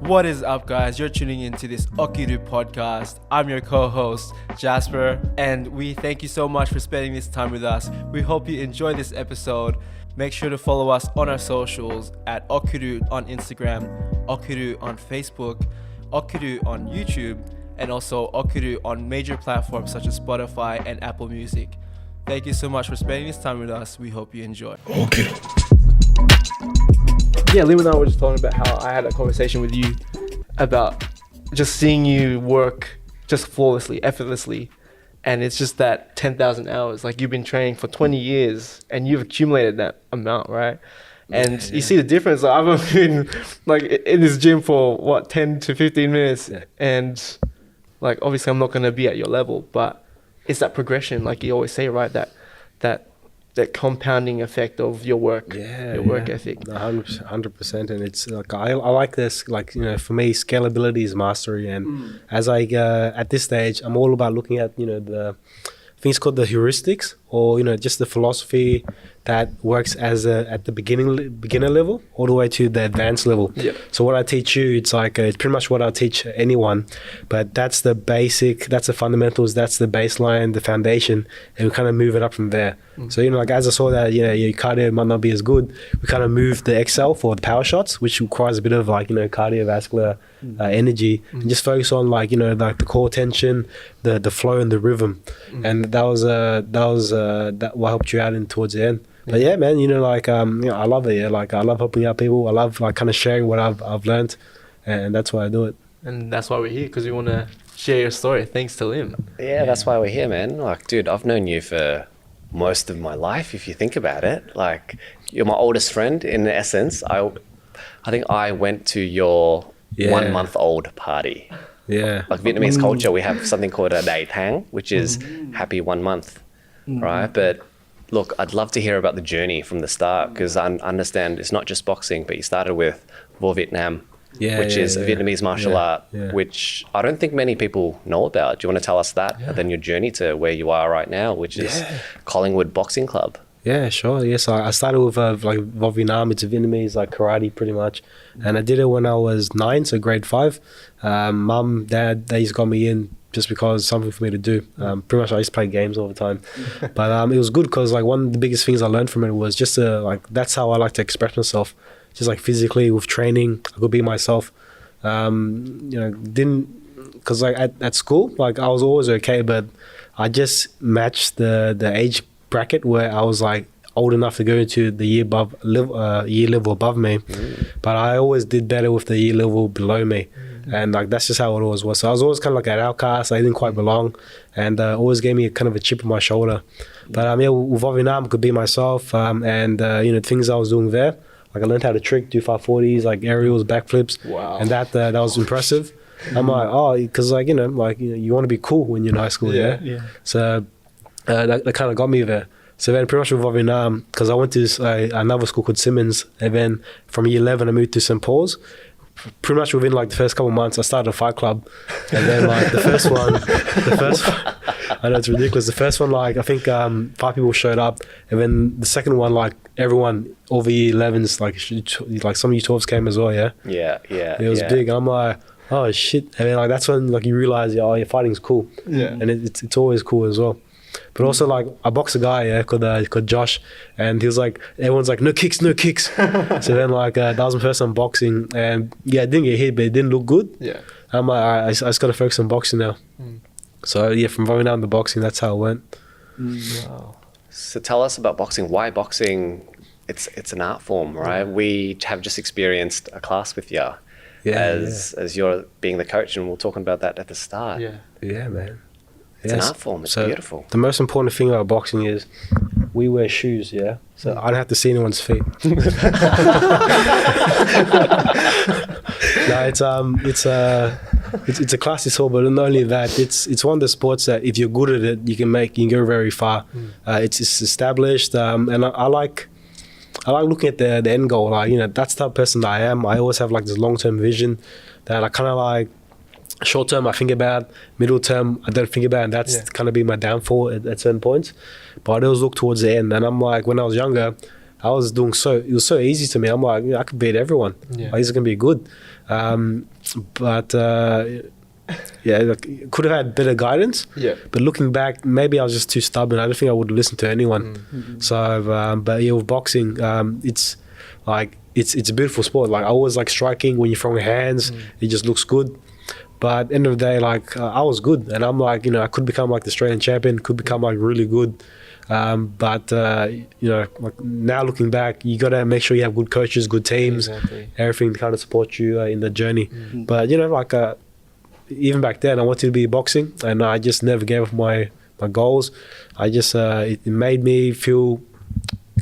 What is up, guys? You're tuning into this Okiru podcast. I'm your co-host, Jasper, and we thank you so much for spending this time with us. We hope you enjoy this episode. Make sure to follow us on our socials at Okiru on Instagram, Okiru on Facebook, Okiru on YouTube, and also Okiru on major platforms such as Spotify and Apple Music. Thank you so much for spending this time with us. We hope you enjoy. Okay. Yeah, Liam and I were just talking about how I had a conversation with you about just seeing you work just flawlessly, effortlessly. And it's just that 10,000 hours. Like, you've been training for 20 years and you've accumulated that amount, right? And you see the difference. Like, I've only been like in this gym for 10 to 15 minutes. Yeah. And like, obviously I'm not going to be at your level, but it's that progression. Like you always say, right? That compounding effect of your work, your work ethic. 100%. And it's like, I like this, like, you know, for me, scalability is mastery. And as I, at this stage, I'm all about looking at, you know, I think it's called the heuristics, or, you know, just the philosophy that works as at the beginner level all the way to the advanced level. Yep. So what I teach you, it's like it's pretty much what I teach anyone, but that's the basic, that's the fundamentals, that's the baseline, the foundation, and we kind of move it up from there. So, you know, like as I saw that, you know, your cardio might not be as good, we kind of move the XL for the power shots, which requires a bit of like, you know, cardiovascular energy, and just focus on like, you know, like the core tension, the flow and the rhythm. And that was what helped you out in towards the end. But yeah, man, you know, like, you know, I love it. Yeah, like I love helping out people. I love like kind of sharing what I've learned, and that's why I do it. And that's why we're here, because we want to share your story. Thanks to Lim. Yeah, that's why we're here, man. Like, dude, I've known you for most of my life, if you think about it. Like, you're my oldest friend in essence. I think I went to your 1 month old party. Yeah. Like Vietnamese culture, we have something called a Day Thang, which is happy 1 month, right? But look, I'd love to hear about the journey from the start, because I understand it's not just boxing, but you started with Vietnam, which is a Vietnamese martial art, which I don't think many people know about. Do you want to tell us that? And then your journey to where you are right now, which is Collingwood Boxing Club. Yeah, sure. Yes, I started with like Vietnam. It's a Vietnamese like karate, pretty much, and I did it when I was 9, so grade 5. Mum, dad, they just got me in just because something for me to do. Pretty much I used to play games all the time, but it was good because like one of the biggest things I learned from it was just like that's how I like to express myself, just like physically with training. I could be myself. You know, because like at school, like I was always okay, but I just matched the age bracket where I was like old enough to go into the year level above me, but I always did better with the year level below me. And like that's just how it always was. So I was always kind of like an outcast. I didn't quite belong, and always gave me a kind of a chip on my shoulder. But yeah, with Vietnam, I could be myself. And you know, things I was doing there, like I learned how to trick, do 540s, like aerials, backflips. Wow. And that was impressive. I'm like, oh, because like you know, you want to be cool when you're in high school, yeah. So that kind of got me there. So then pretty much with Vietnam, because I went to another school called Simmons, and then from year 11 I moved to St. Paul's. Pretty much within like the first couple of months I started a fight club, and then like the first one I know it's ridiculous, the first one like I think 5 people showed up, and then the second one like everyone, all the year 11s, like some U12s came as well. It was big. I'm like, oh shit. And then like that's when like you realize, oh, your fighting's cool, and it's always cool as well. But also like I boxed a guy called Josh, and he was like, everyone's like, no kicks. So then like that was my first time boxing, and I didn't get hit, but it didn't look good. I'm like, I just got to focus on boxing now. So yeah, from Vietnam to boxing, that's how it went. Wow. So tell us about boxing. Why boxing? It's an art form, right? We have just experienced a class with you as you're being the coach, and we're talking about that at the start. Yeah, man. It's an art form. It's beautiful. The most important thing about boxing is we wear shoes, so I don't have to see anyone's feet. No, it's a classy sport, but not only that, it's one of the sports that if you're good at it, you can go very far. It's established, and I like looking at the end goal. Like, you know, that's the type of person that I am. I always have like this long-term vision that I kind of like. Short term I think about, middle term I don't think about, and that's kind of been my downfall at certain points. But I always look towards the end, and I'm like, when I was younger, I was doing it was so easy to me. I'm like, I could beat everyone. Yeah. Like, this is gonna be good. But like, could have had better guidance. Yeah. But looking back, maybe I was just too stubborn. I don't think I would listen to anyone. So, but yeah, with boxing, it's like it's a beautiful sport. Like, I always like striking when you're throwing hands. It just looks good. But at the end of the day, like, I was good, and I'm like, I could become like the Australian champion, could become like really good. But like, now looking back, you gotta make sure you have good coaches, good teams, everything to kind of support you in the journey. But like, even back then, I wanted to be boxing, and I just never gave up my goals. I just it made me feel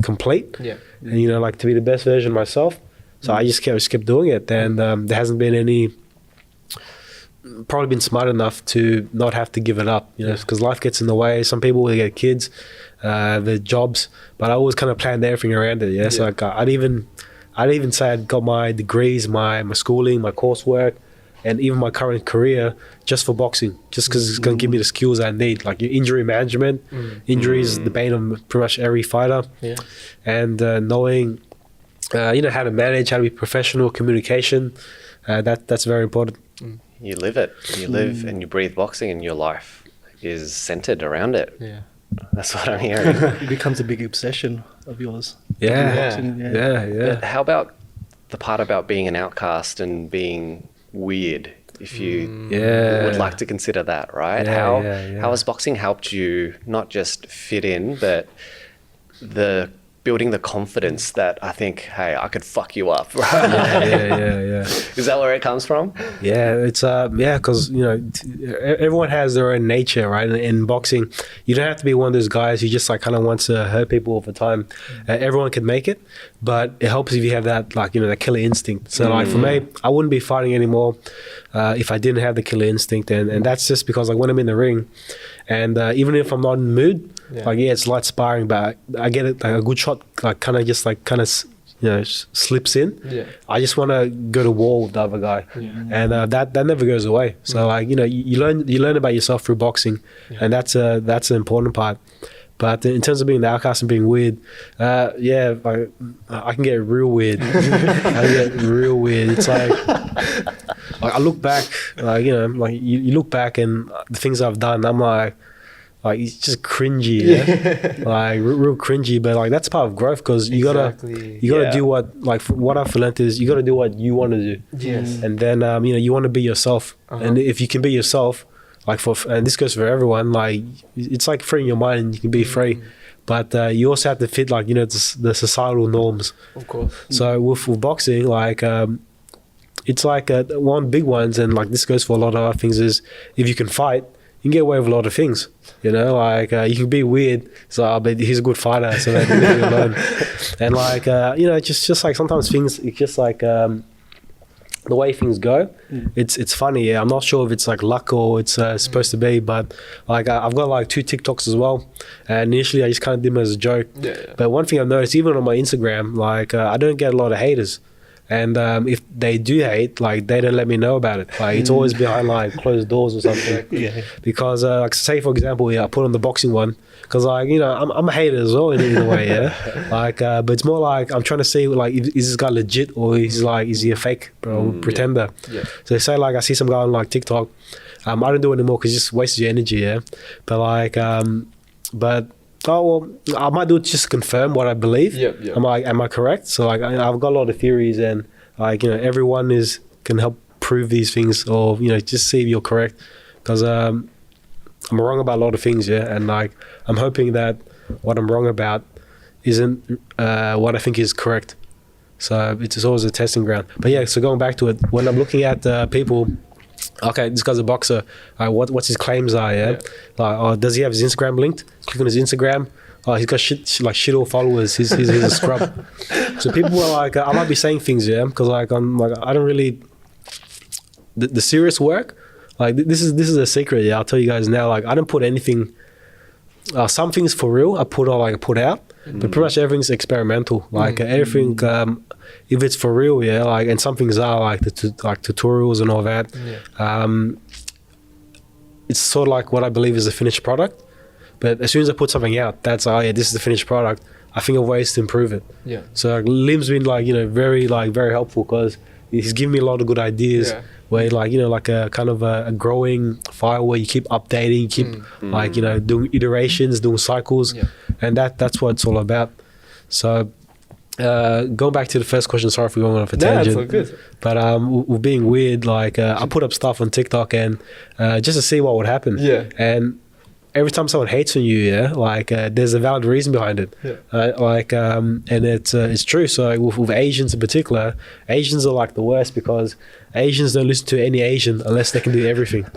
complete, and like, to be the best version of myself. So I just kept doing it, and there hasn't been any. Probably been smart enough to not have to give it up, because life gets in the way. Some people, they get kids, their jobs, but I always kind of planned everything around it. So like, I'd even say I'd got my degrees, my schooling, my coursework, and even my current career just for boxing, just because it's going to give me the skills I need, like your injury management. Injuries, the bane of pretty much every fighter, and knowing how to manage, how to be professional, communication, that's very important. You live it. You live and you breathe boxing, and your life is centered around it. Yeah. That's what I'm hearing. It becomes a big obsession of yours. Yeah. But how about the part about being an outcast and being weird? If you would like to consider that, right? How has boxing helped you not just fit in, but building the confidence that I think, hey, I could fuck you up, right? Yeah. Is that where it comes from? Yeah, it's because everyone has their own nature, right? In boxing, you don't have to be one of those guys who just like kind of wants to hurt people all the time. Everyone can make it, but it helps if you have that, like, that killer instinct. So like, for me, I wouldn't be fighting anymore if I didn't have the killer instinct, and that's just because like, when I'm in the ring, and even if I'm not in the mood, like, it's light sparring, but I get it, like, a good shot, like, kind of slips in. I just want to go to war with the other guy, and that never goes away. So like, you learn about yourself through boxing, and that's an important part. But in terms of being the outcast and being weird, like, I can get real weird. It's like I look back, like, like you look back and the things I've done, I'm like it's just cringy, like real cringy. But like, that's part of growth, because you gotta do what, like, what I've learned is you gotta do what you want to do. And then you want to be yourself, and if you can be yourself, like, and this goes for everyone, like, it's like freeing your mind, and you can be free, but you also have to fit, like, the societal norms, of course. So with boxing, like, it's like one big ones, and like, this goes for a lot of other things, is if you can fight, you can get away with a lot of things, like, you can be weird, so but he's a good fighter, so they leave you alone. And like, just like, sometimes things, it's just like, the way things go, it's funny. I'm not sure if it's like luck or it's supposed to be, but like, I've got like 2 TikToks as well, and initially I just kind of did them as a joke. But one thing I've noticed, even on my Instagram, like, I don't get a lot of haters, and if they do hate, like, they don't let me know about it. Like, it's always behind like closed doors or something. Because like, say for example, I put on the boxing one, because like, I'm a hater as well in a way, like, but it's more like, I'm trying to see, like, is this guy legit, or is he a fake pretender? So say like, I see some guy on like TikTok, I don't do it anymore because it just wastes your energy, but like, but I might do it just to confirm what I believe. Am I correct? So like, I've got a lot of theories, and like, everyone can help prove these things, or just see if you're correct, because I'm wrong about a lot of things, and like, I'm hoping that what I'm wrong about isn't what I think is correct. So it's always a testing ground. But so going back to it, when I'm looking at people, okay, this guy's a boxer, what's his claims are, like, does he have his Instagram linked? Click on his Instagram. He's got shit all followers. He's a scrub. So people are like, I might be saying things, because like, I'm like, I don't really, the serious work, like, this is a secret, I'll tell you guys now. Like, I don't put anything, some things for real I put out, but pretty much everything's experimental. Like, everything, if it's for real, like, and some things are like like tutorials and all that. It's sort of like what I believe is the finished product. But as soon as I put something out, that's this is the finished product. I think of ways to improve it. Yeah. So like, Lim's been like, very helpful because he's given me a lot of good ideas. Yeah. Where like a kind of a growing file where you keep updating, keep doing iterations, doing cycles, and that's what it's all about. So going back to the first question, sorry for going off a tangent. That's all good. But we're being weird. Like I put up stuff on TikTok and just to see what would happen. Yeah. And every time someone hates on you, there's a valid reason behind it. Yeah. And it's true. So like, with Asians in particular, Asians are like the worst because Asians don't listen to any Asian unless they can do everything.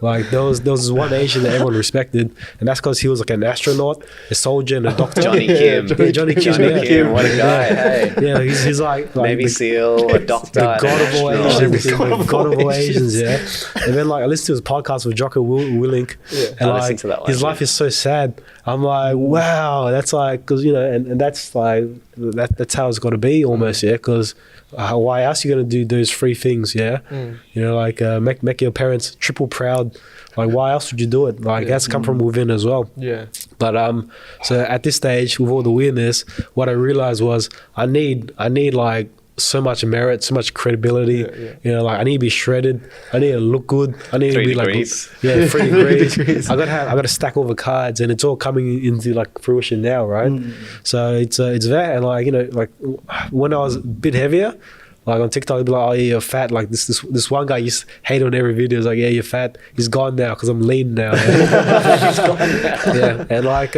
Like there was one Asian that everyone respected, and that's because he was like an astronaut, a soldier, and a doctor. Johnny Kim. Johnny Kim. What a guy. Hey. Yeah, he's like Navy SEAL, a doctor, the god of all astronaut. Asians, the god of all Asians, yeah. And then like I listened to his podcast with Jocko Willink, and I listened like to that one, his life is so sad. I'm like, wow, that's like, because and that's like that's how it's got to be almost, yeah. Because why else are you gonna do those three things, yeah? Like make your parents triple proud. Like why else would you do it? Like it has to come from within as well. Yeah. But so at this stage with all the weirdness, what I realized was I need like so much merit, so much credibility. Like I need to be shredded. I need to look good. I need 3 to be degrees. like 3 degrees. I gotta stack all the cards, and it's all coming into like fruition now, right? So it's that, and like when I was a bit heavier. Like on TikTok, they'd be like, "Oh, yeah, you're fat." Like this one guy used to hate on every video. He's like, "Yeah, you're fat." He's gone now because I'm lean now. He's gone now. Yeah, and like,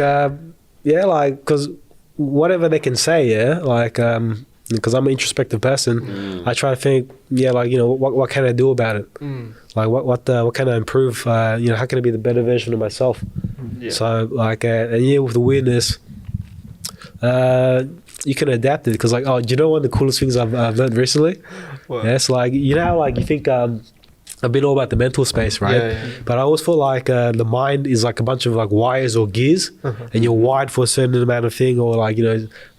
because whatever they can say, because I'm an introspective person, I try to think, what can I do about it? Like, what can I improve? How can I be the better version of myself? So like, with the weirdness. You can adapt it because like, do you know one of the coolest things I've learned recently? What? Yeah, it's like, how like you think I've been all about the mental space, right? Yeah. But I always feel like the mind is like a bunch of like wires or gears, and you're wired for a certain amount of thing, or like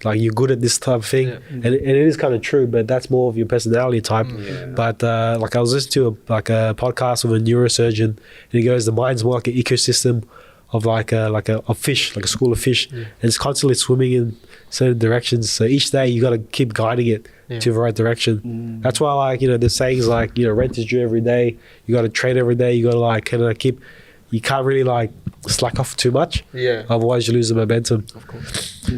like you're good at this type of thing, and it is kind of true, but that's more of your personality type. But like I was listening to a podcast with a neurosurgeon, and he goes, the mind's more like an ecosystem of like a fish, like a school of fish, and it's constantly swimming in certain directions. So each day you got to keep guiding it to the right direction. That's why like the sayings like rent is due every day. You got to trade every day. You got to like kind of keep. You can't really like slack off too much. Yeah. Otherwise you lose the momentum. Of course.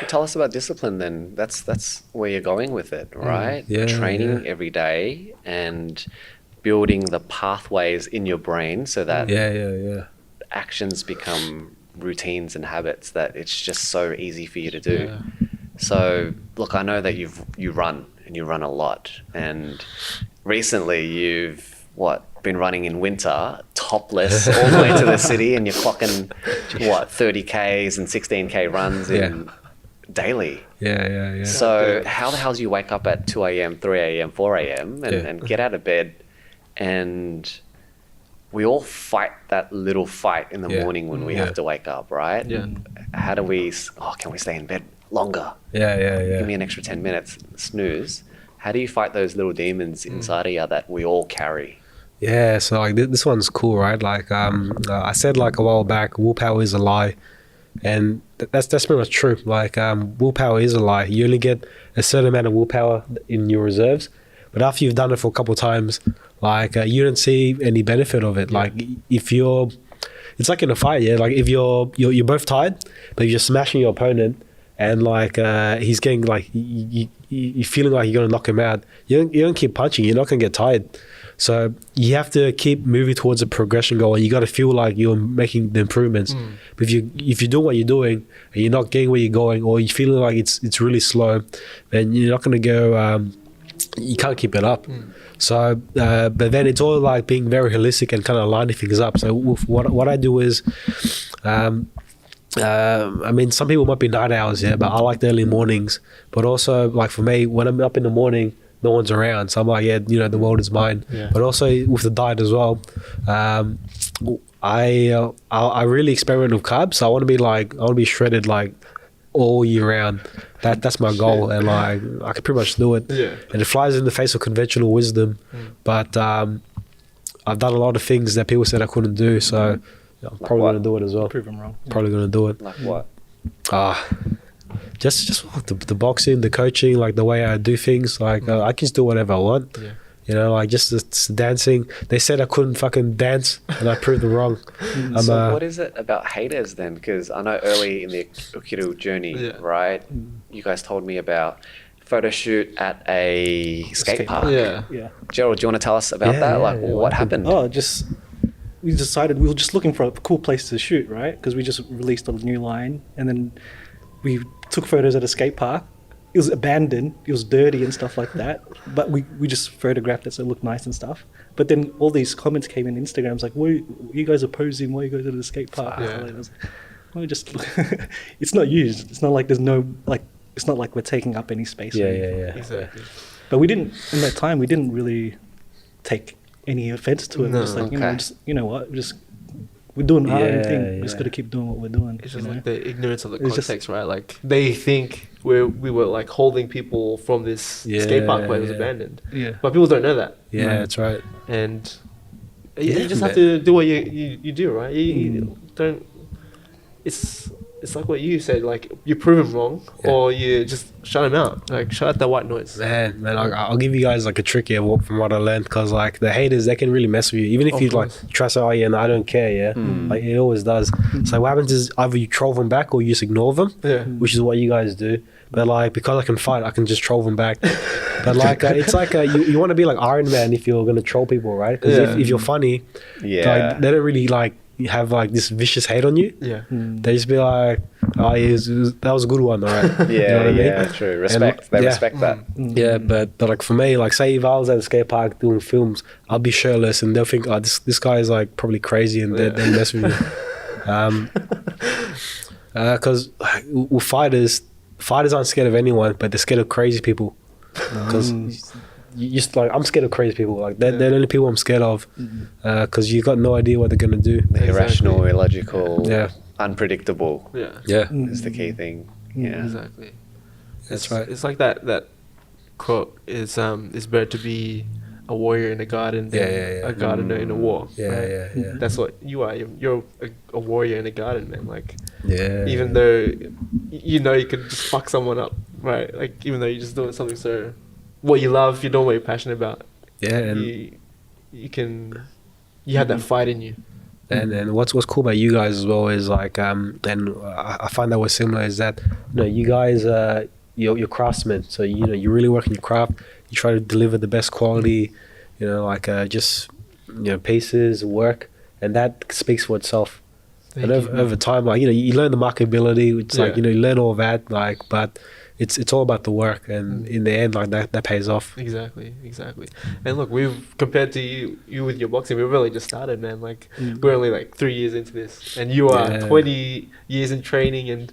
Tell us about discipline then. That's where you're going with it, right? Training every day and building the pathways in your brain so that actions become routines and habits that it's just so easy for you to do. So look, I know that you run a lot, and recently you've been running in winter topless all the way to the city, and you're clocking 30Ks and 16K runs in daily. So how the hell do you wake up at 2 a.m, 3 a.m, 4 a.m and get out of bed? And we all fight that little fight in the morning when we have to wake up, right? How do we, can we stay in bed longer? Give me an extra 10 minutes, snooze. How do you fight those little demons inside of you that we all carry? Yeah, so like this one's cool, right? Like I said like a while back, willpower is a lie. And that's pretty much true. Like willpower is a lie. You only get a certain amount of willpower in your reserves. But after you've done it for a couple of times, like you don't see any benefit of it. Like if it's like in a fight, like if you're both tired, but you're smashing your opponent, and like he's getting like you're feeling like you're gonna knock him out. You don't keep punching. You're not gonna get tired. So you have to keep moving towards a progression goal, and you got to feel like you're making the improvements. But if you do what you're doing and you're not getting where you're going, or you're feeling like it's really slow, then you're not gonna go. You can't keep it up. So, but then it's all like being very holistic and kind of lining things up. So what I do is, I mean, some people might be night owls, but I like the early mornings. But also, like for me, when I'm up in the morning, no one's around. So I'm like, the world is mine. But also with the diet as well, I really experiment with carbs. So I want to be shredded like all year round. That's my goal, and like I can pretty much do it. And it flies in the face of conventional wisdom, but I've done a lot of things that people said I couldn't do, so I'm probably going to do it as well. Prove them wrong. Probably going to do it. Like what? Just like the boxing, the coaching, like the way I do things. Like I can just do whatever I want. Yeah. You know, like just the dancing. They said I couldn't fucking dance, and I proved them wrong. So what is it about haters then? Because I know early in the Okiru journey, right? You guys told me about photo shoot at a skate park. Yeah. Yeah. Gerald, do you want to tell us about that? Like, what happened? Oh, we decided we were just looking for a cool place to shoot, right? Because we just released a new line, and then we took photos at a skate park. It was abandoned, it was dirty and stuff like that, but we just photographed it so it looked nice and stuff. But then all these comments came in Instagrams like, "Why you guys are posing? Why you guys at the skate park?" Yeah. Like, well, just it's not used. It's not like there's no like. It's not like we're taking up any space. Yeah, or anything. yeah. Exactly. But we didn't in that time. We didn't really take any offense to it. No. We're just like Okay. you know what, we're doing our own thing. We just Yeah. got to keep doing what we're doing. It's you just know? like the ignorance of the It's just- context, right? Like they think we were like holding people from this skate park where it was Yeah. abandoned, Yeah. but people don't know that, Yeah, that's right. and Yeah, you just have man. to do what you do, right? You don't. It's like what you said. Like you prove them wrong, or you just shut them out. Like shut out that white noise. Man, I'll give you guys like a trick here from what I learned, because like the haters, they can really mess with you, even if Of you course. like try to say, oh yeah, no, I don't care, yeah, like it always does. So what happens is either you troll them back or you just ignore them, Yeah. which is what you guys do. But like because I can fight, I can just troll them back. But like it's like you want to be like Iron Man if you're gonna troll people, right? Because Yeah. if you're funny, Yeah. like, they don't really like have like this vicious hate on you. Yeah. They just be like, oh, that was a good one, all right. Yeah, You know what I mean? yeah, true. Respect. They yeah. respect that. Yeah, but like for me, like say if I was at a skate park doing films, I'll be shirtless and they'll think, oh, this guy is like probably crazy, and they'll mess with me. Because with fighters aren't scared of anyone, but they're scared of crazy people. Because you just like, I'm scared of crazy people. Like they're the only people I'm scared of, because you got no idea what they're gonna do. Irrational, illogical, Yeah. unpredictable Yeah. Yeah, is the key thing. Yeah. Exactly. that's It's- right. It's like that quote is it's better to be a warrior in a garden than Yeah. a gardener in a war. Yeah, right? yeah. That's what you are. You're a warrior in a garden, man. Like Yeah. even though you know you could just fuck someone up, right? Like even though you're just doing something so what you love, you're doing what you're passionate about. Yeah, and you have that fight in you. and what's cool about you guys as well is like and I find that we're similar is that you guys you're craftsmen, so you really work in your craft. You try to deliver the best quality, just pieces, work, and that speaks for itself. Thank And you, over time, like you learn the marketability, it's like Yeah. you learn all that, like, but it's all about the work, and in the end, like that pays off. Exactly. And look, we've compared to you with your boxing, we've really just started, man. Like we're only like 3 years into this, and you are Yeah. 20 years in training and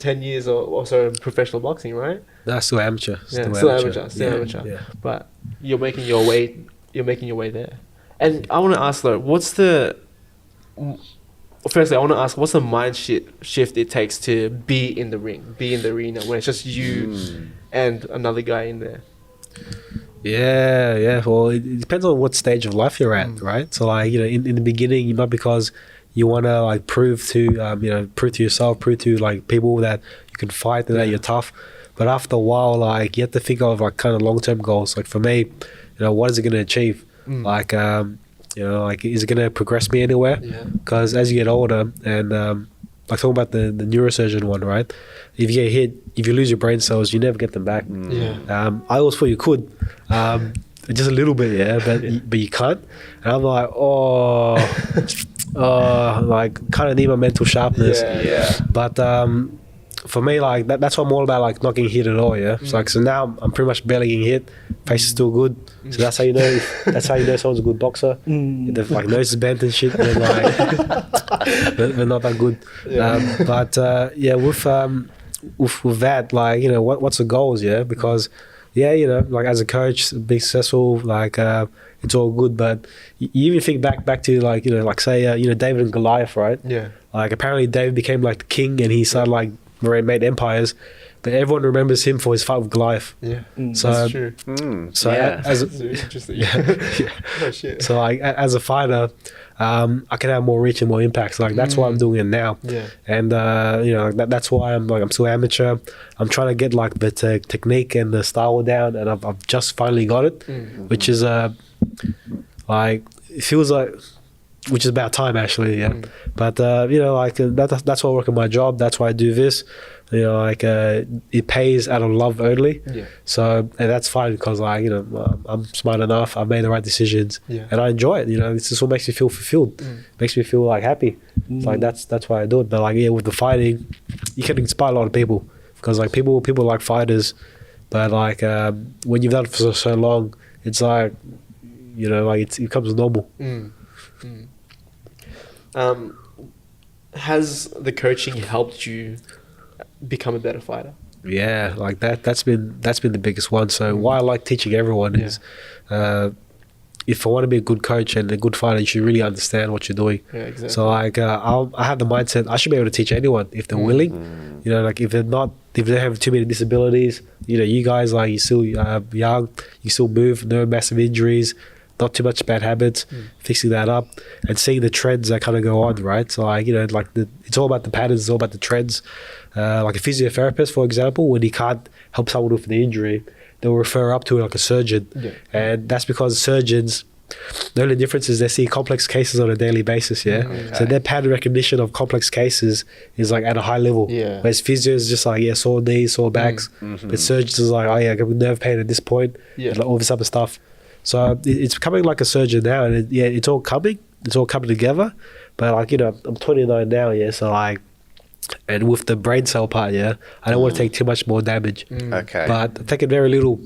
10 years or so in professional boxing, right? That's still amateur. Still Yeah, amateur. yeah. But you're making your way. You're making your way there. And I want to ask though, firstly, I want to ask, what's the mind shift it takes to be in the ring, be in the arena when it's just you and another guy in there? Yeah. Well, it depends on what stage of life you're at, right? So, like, in the beginning, not because you want to like prove to yourself, prove to like people that you can fight and that you're tough. But after a while, like, you have to think of like kind of long-term goals. Like for me, what is it going to achieve? Like, like, is it going to progress me anywhere? Yeah. Because as you get older, and like talking about the neurosurgeon one, right? If you get hit, if you lose your brain cells, you never get them back. Yeah. I always thought you could, just a little bit, yeah, but you can't. And I'm like, like kind of need my mental sharpness. Yeah. But for me, like that's what I'm all about, like not getting hit at all. Yeah. So now I'm pretty much barely getting hit. Face is still good. So that's how you know. That's how you know someone's a good boxer. If their like nose is bent and shit, then like they're not that good. With that, like what's the goals? Yeah, because like as a coach, being successful, like it's all good. But you even think back to like like say David and Goliath, right? Yeah. Like apparently David became like the king and he started like made empires, but but everyone remembers him for his fight with Goliath. Yeah, So, that's true. so Yeah. as That's interesting. Oh shit. so like as a fighter, I can have more reach and more impact. So like that's why I'm doing it now. Yeah. And you know, that's why I'm still amateur. I'm trying to get like the technique and the style down, and I've just finally got it, which is like it feels like, which is about time actually. Yeah. But you know, like that's why I work at my job. That's why I do this. You know, like it pays out of love only. Yeah. So and that's fine because like, you know, I'm smart enough. I've made the right decisions, and I enjoy it. You know, this is what makes me feel fulfilled. Makes me feel like happy. It's like that's why I do it. But like with the fighting, you can inspire a lot of people because like people like fighters, but like when you've done it for so long, it's like, you know, like it becomes normal. Has the coaching helped you become a better fighter? Yeah, like that's been the biggest one. So why I like teaching everyone is if I want to be a good coach and a good fighter, you should really understand what you're doing. Yeah, exactly. So like I have the mindset I should be able to teach anyone if they're willing. You know, like if they have too many disabilities, you know, you guys like you still young, you still move, no massive injuries, not too much bad habits, fixing that up and seeing the trends that kind of go on, right? So like, you know, like it's all about the patterns, it's all about the trends. Like a physiotherapist, for example, when he can't help someone with the injury, they'll refer up to like a surgeon. Yeah. And that's because surgeons, the only difference is they see complex cases on a daily basis, So their pattern recognition of complex cases is like at a high level. Yeah. Whereas physio is just like, sore knees, sore backs. But surgeons is like, I got nerve pain at this point, Yeah. and like all this other stuff. So it's becoming like a surgeon now, and it's all coming together. But like, you know, I'm 29 now, so like, and with the brain cell part, I don't want to take too much more damage. Okay. But taking very little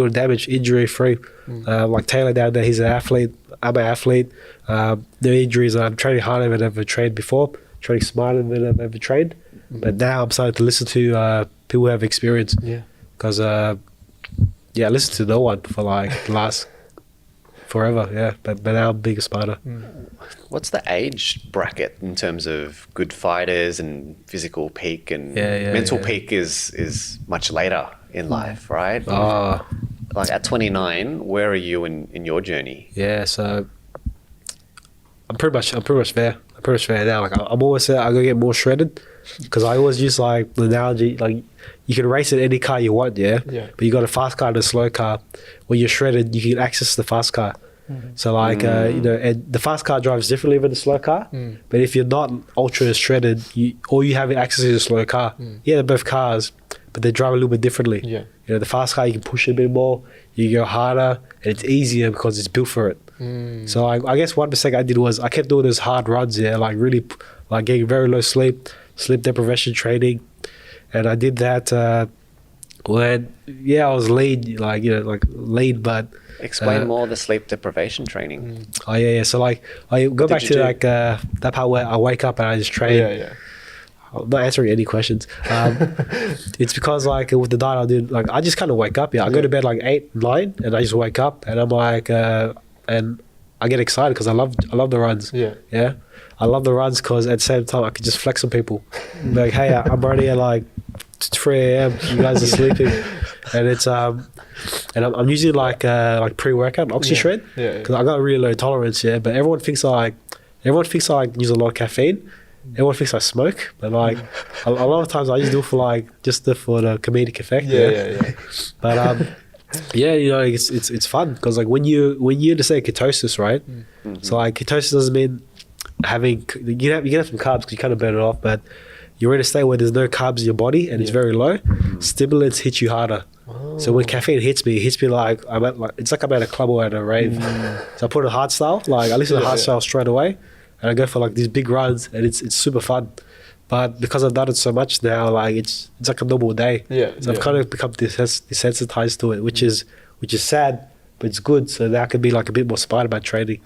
damage, injury free. Like Taylor down there, he's an athlete. I'm an athlete. The injuries, I'm training harder than I've ever trained before, training smarter than I've ever trained. But now I'm starting to listen to people who have experience. Yeah. Because I listen to no one for like the last forever, but now I'm being a spider. What's the age bracket in terms of good fighters and physical peak and mental peak is much later in life, right? Like at 29, where are you in your journey? Yeah, so I'm pretty much there. I'm pretty much there now. Like I'm always there. I gotta get more shredded because I always use like the analogy like you can race in any car you want, but you got a fast car and a slow car. When you're shredded, you can access the fast car. So like you know, and the fast car drives differently than the slow car. But if you're not ultra shredded, all you have access to is a slow car. They're both cars, but they drive a little bit differently. Yeah. You know, the fast car you can push it a bit more, you go harder, and it's easier because it's built for it. So I guess one mistake I did was I kept doing those hard runs, like really like getting very low sleep deprivation training, and I did that when I was lean, like you know, like lean, but. Explain more the sleep deprivation training. So like I go back to like that part where I wake up and I just train. I'm not answering any questions. It's because like with the diet I do, like I just kind of wake up. I go to bed like 8, 9, and I just wake up and I'm like, and I get excited because I love the runs. I love the runs because at the same time I can just flex on people. Like, hey, I'm already at like 3 a.m. You guys are sleeping, and it's and I'm using like pre-workout OxyShred because I got a really low tolerance. But everyone thinks I use a lot of caffeine. Everyone thinks I smoke, but like a lot of times I just do it for like for the comedic effect. But you know, it's fun because like when you just say ketosis, right? So like ketosis doesn't mean having you can have some carbs because you kind of burn it off, but you're in a state where there's no carbs in your body and it's very low. Stimulants hit you harder. So when caffeine hits me, like it's like I'm at a club or at a rave. So I put a hard style, like I listen to hard style straight away, and I go for like these big runs, and it's super fun. But because I've done it so much now, like it's like a normal day. So I've kind of become desensitized to it, which is sad, but it's good. So now I can be like a bit more smart about training.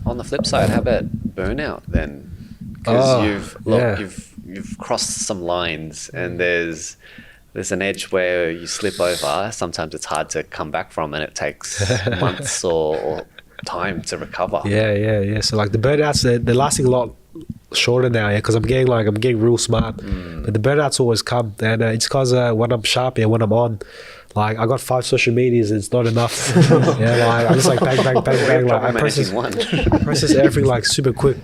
On the flip side, how about burnout then? Because you've crossed some lines, and there's an edge where you slip over. Sometimes it's hard to come back from, and it takes months or time to recover. So like the burnouts, they're lasting a lot shorter now, yeah, because I'm getting real smart. But the burnouts always come, and it's because when I'm sharp, yeah, when I'm on, like I got 5 social medias, and it's not enough. Yeah, like I'm just like bang, bang, bang, bang. Like I process everything like super quick.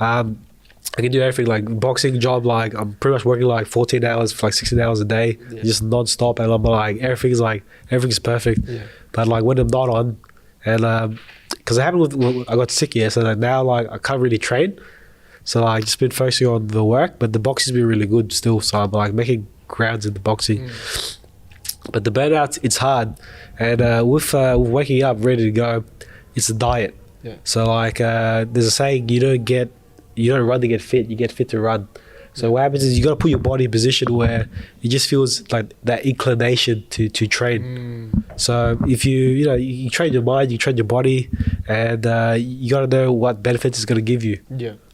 I can do everything, like boxing job, like I'm pretty much working like 14 hours for like 16 hours a day, just non-stop, and I'm like everything's perfect. But like when I'm not on, and because it happened with I got sick, yeah, so like now like I can't really train, so like just been focusing on the work, but the boxing's been really good still, so I'm like making grounds in the boxing. But the burnout, it's hard, and with waking up ready to go, it's a diet. So like there's a saying, you don't run to get fit, you get fit to run. So what happens is you got to put your body in a position where it just feels like that inclination to train. So if you train your mind, you train your body, and you got to know what benefits it's going to give you.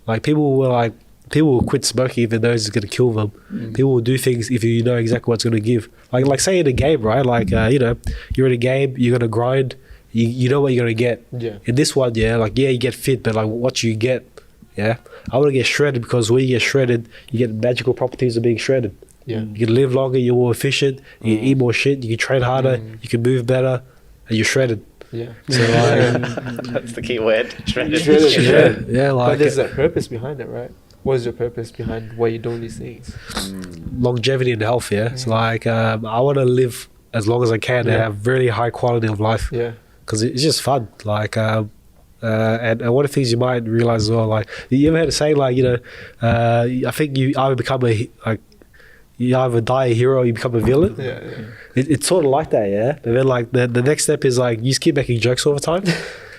Like people will quit smoking even though it's going to kill them. People will do things if you know exactly what's going to give. Like say in a game, right? Like you're in a game, you're going to grind, you know what you're going to get. In this one, you get fit, but like what you get. I want to get shredded, because when you get shredded, you get magical properties of being shredded. You can live longer, you're more efficient, you can eat more shit, you can train harder, you can move better, and you're shredded. So like, that's the key word, shredded. But there's a purpose behind it, right? What is your purpose behind why you're doing these things? Longevity and health, So like I want to live as long as I can and have really high quality of life. Because it's just fun. Like and one of the things you might realize as well, like you ever heard a saying like, I think you either you either die a hero or you become a villain. It's sort of like that, But then like the next step is like you just keep making jokes all the time.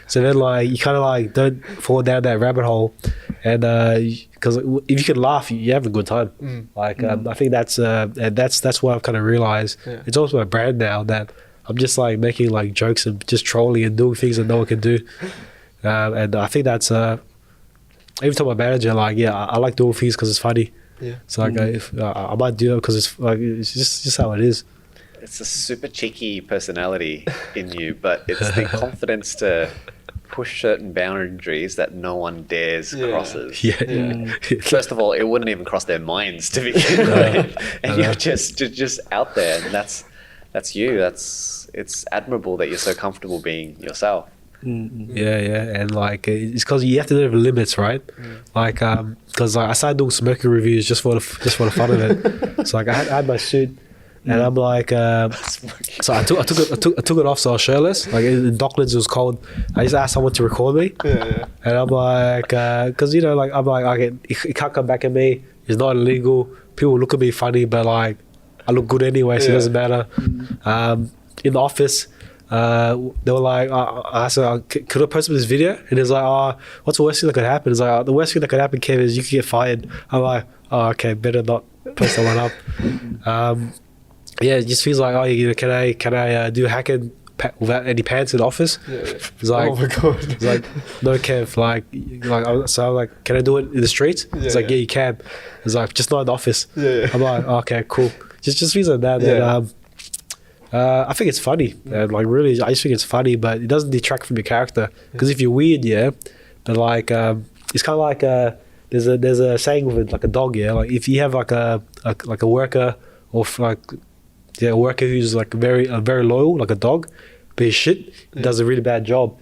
So then like you kind of like don't fall down that rabbit hole, and because if you can laugh, you have a good time. Like I think that's what I've kind of realized. It's also my brand now, that I'm just like making like jokes and just trolling and doing things that no one can do. And I think that's every time my manager like, I like doing things because it's funny. So like I might do it because it's like it's just how it is. It's a super cheeky personality in you, but it's the confidence to push certain boundaries that no one dares crosses. First of all, it wouldn't even cross their minds to begin with, and you're just out there, and that's you. It's admirable that you're so comfortable being yourself. And like it's because you have to know the limits, right? Like because I started doing smoking reviews just for the fun of it. So like I had my suit, and I'm like so I took it off, so I was shirtless. Like in Docklands it was cold. I just asked someone to record me, and I'm like because like I'm like, okay, it can't come back at me, it's not illegal, people look at me funny, but like I look good anyway, so it doesn't matter. In the office, they were like, I said, could I post this video? And it's like, what's the worst thing that could happen? It's like, the worst thing that could happen, Kev, is you could get fired. I'm like, okay, better not post that one up. It just feels like, can I do hacking without any pants in the office? It's like, oh my god. It's like, no, Kev, so I'm like, can I do it in the streets? It's like, yeah, you can. It's like, just not in the office. I'm like, okay, cool. Just feels like that. And, I think it's funny, and like really, I just think it's funny, but it doesn't detract from your character. Because if you're weird, but like it's kind of like there's a saying with like a dog, like if you have like a worker or a worker who's like very loyal, like a dog, but he's shit, he does a really bad job,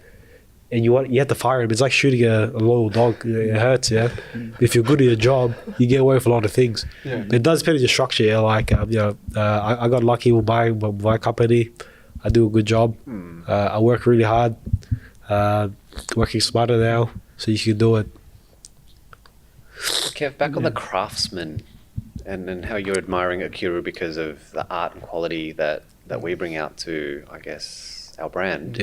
and you have to fire him. It's like shooting a loyal dog. It hurts, If you're good at your job, you get away with a lot of things. It does depend on your structure. Like I got lucky with my company. I do a good job. I work really hard. Working smarter now, so you can do it. Kev, back on the craftsman, and how you're admiring Okiru because of the art and quality that we bring out to, I guess, our brand.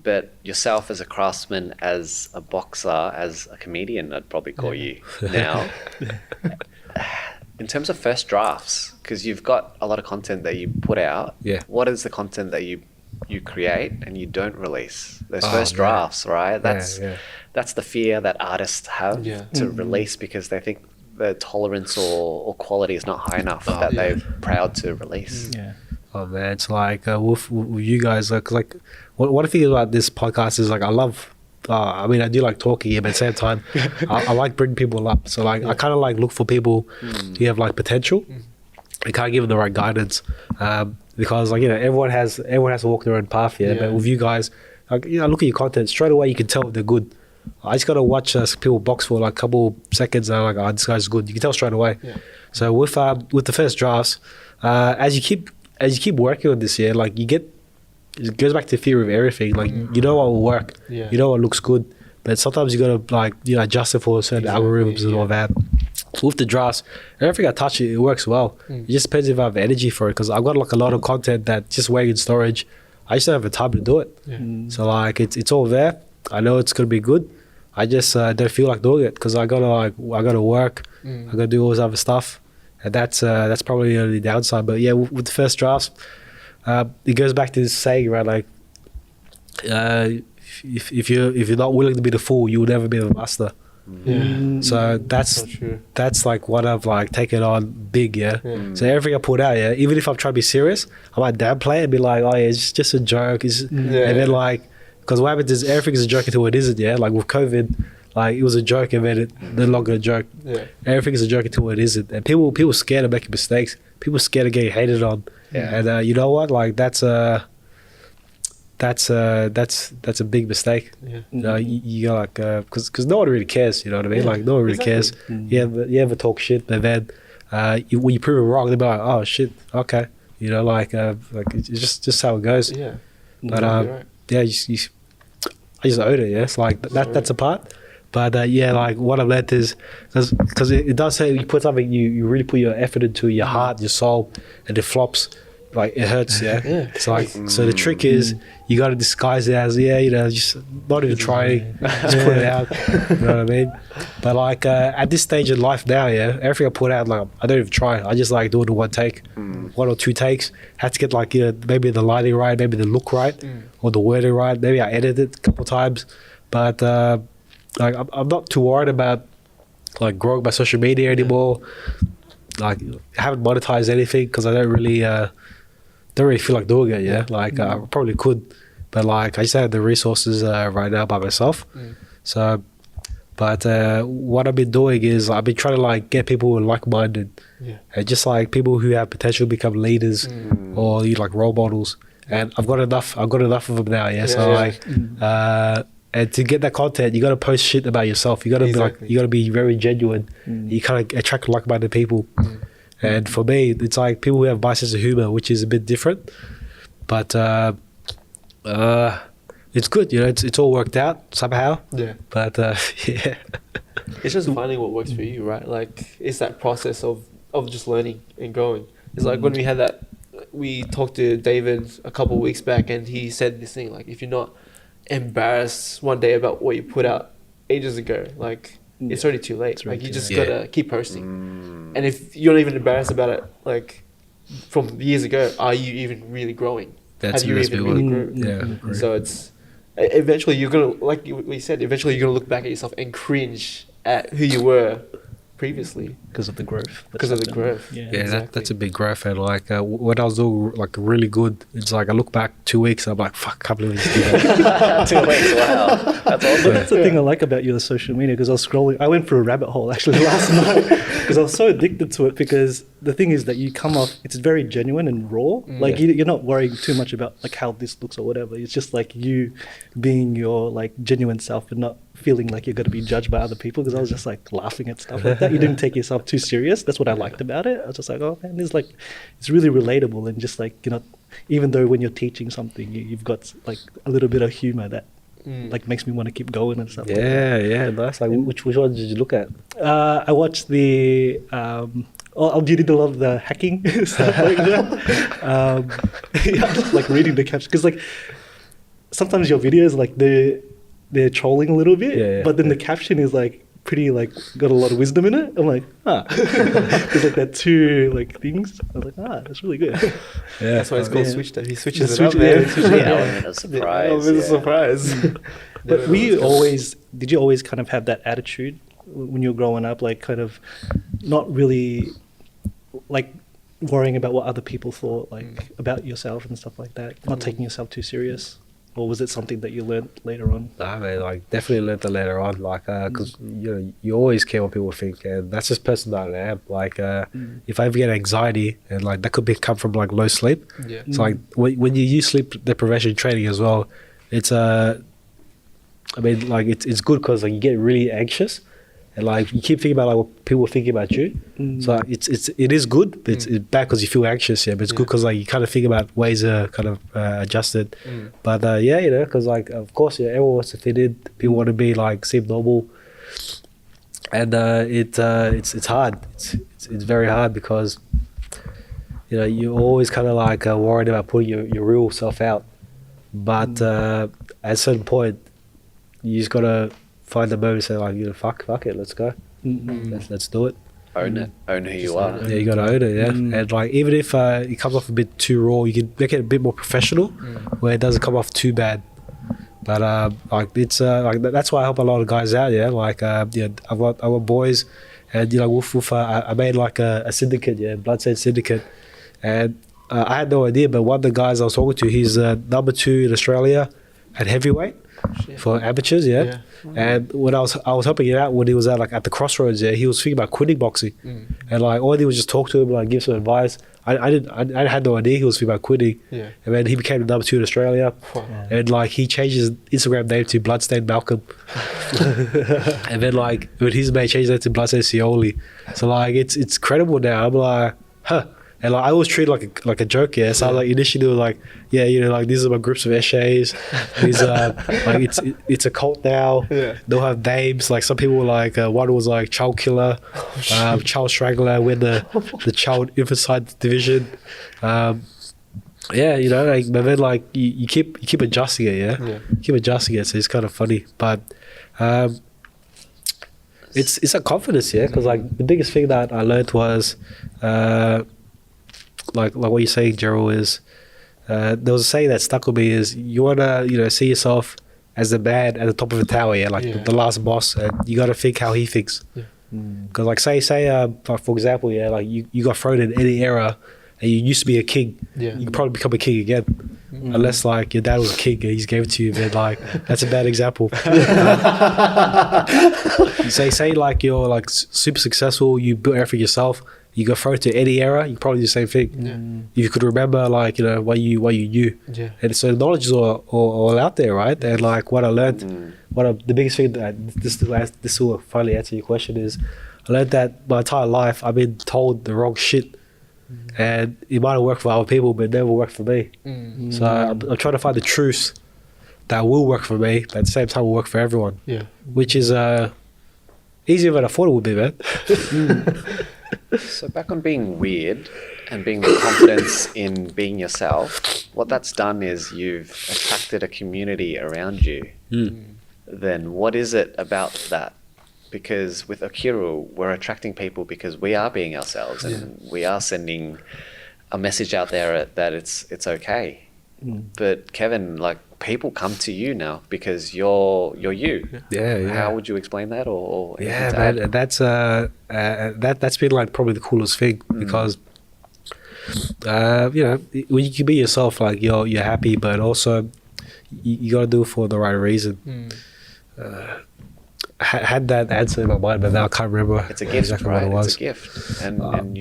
But yourself as a craftsman, as a boxer, as a comedian, I'd probably call you now. In terms of first drafts, because you've got a lot of content that you put out, what is the content that you create and you don't release? Those first drafts, right? That's the fear that artists have to release, because they think the tolerance or quality is not high enough that they're proud to release. Oh man, it's like with you guys, like what I think about this podcast is like I love I mean, I do like talking, but at the same time, I like bringing people up. So like, I kind of like look for people who have like potential. I can't give them the right guidance, because like, you know, everyone has to walk their own path. Yeah. But with you guys, like, you know, I look at your content straight away. You can tell if they're good. I just gotta watch people box for like a couple seconds, and I'm like, oh, this guy's good. You can tell straight away. Yeah. So with the first drafts, as you keep working on this, yeah, like it goes back to fear of everything. Like, you know what will work, you know what looks good, but sometimes you gotta, like, you know, adjust it for certain algorithms and all that. With the drafts, everything I touch, it works well. It just depends if I have energy for it, because I've got like a lot of content that just waiting in storage. I just don't have the time to do it. So like, it's all there. I know it's gonna be good. I just don't feel like doing it, because I gotta work. I gotta do all this other stuff, and that's probably the only downside. But yeah, with the first drafts, it goes back to this saying, right? Like, if you're not willing to be the fool, you will never be the master. So that's like what I've like taken on big. So everything I put out, even if I'm trying to be serious, I might downplay it and be like, oh yeah, it's just a joke. And then like, because what happens is everything is a joke until it isn't. Like with COVID, like it was a joke and then it's no longer a joke. Everything is a joke until it isn't. And people scared of making mistakes. People scared of getting hated on. And you know what? Like that's a big mistake. You like, because no one really cares. You know what I mean? Like no one really cares. You ever talk shit, but then when you prove it wrong, they'll be like, oh shit, okay. You know, like it's just how it goes. But right. I just own it. It's like that's a part. But like what I've learned is, because it does say you put something, you really put your effort into your heart, your soul, and it flops. Like it hurts, It's like, so the trick is you got to disguise it as, you know, just not even trying, just put it out. You know what I mean? But like at this stage in life now, everything I put out, like I don't even try. I just like do it in one take, 1 or 2 takes. Had to get like, you know, maybe the lighting right, maybe the look right, or the wording right. Maybe I edit it a couple times, but like I'm not too worried about like growing my social media anymore. Like I haven't monetized anything because I don't really feel like doing it. Like I probably could, but like I just have the resources right now by myself. So, but what I've been doing is I've been trying to like get people who are like-minded, and just like people who have potential to become leaders or like role models. And I've got enough of them now. So like, and to get that content, you got to post shit about yourself. You got to be like, you got to be very genuine. You kind of attract like-minded people. And for me, it's like people who have my sense of humor, which is a bit different, but it's good, you know. It's all worked out somehow. But it's just finding what works for you, right? Like it's that process of just learning and growing. It's like when we talked to David a couple of weeks back, and he said this thing like, if you're not embarrassed one day about what you put out ages ago, like it's already too late. Like you just gotta keep posting. And if you're not even embarrassed about it, like from years ago, are you even really growing? Have you even really grown? So it's eventually you're gonna, like we said, eventually you're gonna look back at yourself and cringe at who you were previously because of the growth. That's a big growth. And like when I was doing like really good, it's like I look back 2 weeks, I'm like, fuck, I can't believe I just did that. 2 weeks, wow, that's awesome. That's the thing I like about your social media, because I was scrolling, I went through a rabbit hole actually last night because I was so addicted to it. Because the thing is that you come off, it's very genuine and raw. Like you're not worrying too much about like how this looks or whatever. It's just like you being your like genuine self and not feeling like you're going to be judged by other people. Because I was just like laughing at stuff like that. You didn't take yourself too serious. That's what I liked about it. I was just like, oh man, it's really relatable. And just like, you know, even though when you're teaching something, you've got like a little bit of humor that like makes me want to keep going and stuff. Nice. Like which one did you look at? I watched the you did a lot of the hacking stuff like that. Like reading the captions, because like sometimes your videos like they're trolling a little bit, but then the caption is like pretty, like got a lot of wisdom in it. I'm like, there's like that 2 like things. I was like, that's really good. That's why it's called switched up. He switches it up, man. Element of surprise. It's a surprise. But did you always kind of have that attitude when you were growing up, like kind of not really like worrying about what other people thought, like about yourself and stuff like that, not taking yourself too serious? or was it something that you learned later on? I mean, like definitely learned that later on, like because you always care what people think, and that's just person that I am. Like if I ever get anxiety, and like that could come from like low sleep. Yeah. So like when you use sleep deprivation training as well, it's I mean, like it's good because like you get really anxious, and like you keep thinking about like what people are thinking about you. So like, it is good, but it's bad because you feel anxious. Yeah, but it's good because like you kind of think about ways to kind of adjust it. But yeah, you know, because like of course, yeah, everyone wants to fit in. People want to be like seem normal, and it's hard. It's very hard because you know you're always kind of like worried about putting your real self out. But at a certain point, you just gotta find the moment and say like, you know, fuck it, let's go. Let's do it. Own it. Own who you are. Yeah, you gotta own it. Yeah, and like even if it comes off a bit too raw, you can make it a bit more professional, where it doesn't come off too bad. But like it's like that's why I help a lot of guys out. Yeah, like yeah, I've got boys, and you know, Wolf, I made like a syndicate, yeah, Bloodstained Syndicate, and I had no idea, but one of the guys I was talking to, he's number 2 in Australia at heavyweight. For amateurs, yeah. And when I was helping him out when he was at like at the crossroads, yeah, he was thinking about quitting boxing, and like all I did was just talk to him, like give some advice. I had no idea he was thinking about quitting, and then he became number 2 in Australia, and like he changed his Instagram name to Bloodstained Malcolm, and then like when his mate changed that to Bloodstained Cioli, so like it's credible now. I'm like, huh. And like I always treat it like a joke, yeah. So I like initially was like, yeah, you know, like these are my groups of essays. These like it's a cult now. Yeah. They'll have names. Like some people were like one was like Child Killer, Child Strangler, win the Child Infanticide division. Yeah, you know, like but then like you keep adjusting it, yeah. Keep adjusting it, so it's kind of funny, but it's a confidence, yeah. Because like the biggest thing that I learned was. Like what you're saying, Gerald, is there was a saying that stuck with me is you wanna, you know, see yourself as the man at the top of the tower, yeah, like the last boss, and you gotta think how he thinks. Because like say for example, yeah, like you got thrown in any era and you used to be a king, you could probably become a king again. Unless like your dad was a king and he's gave it to you, then like that's a bad example. say like you're like super successful, you built everything yourself. You go throw it to any era, you probably do the same thing. You could remember like, you know, what you knew. And so knowledge is all out there, right? And like what I learned, the biggest thing that this will finally answer your question is, I learned that my entire life I've been told the wrong shit, and it might have worked for other people, but it never worked for me. So I'm trying to find the truth that will work for me, but at the same time will work for everyone. Which is easier than I thought it would be, man. So back on being weird and being the confidence in being yourself, what that's done is you've attracted a community around you. Then what is it about that? Because with Okiru, we're attracting people because we are being ourselves, and we are sending a message out there that it's okay. But Kevin, like people come to you now because you're you. How would you explain that, or man, that's been like probably the coolest thing because you know, when you can be yourself, like you're happy, but also you gotta do it for the right reason. I had that answer in my mind, but now I can't remember. It's a gift, exactly, right? What it was. It's a gift, and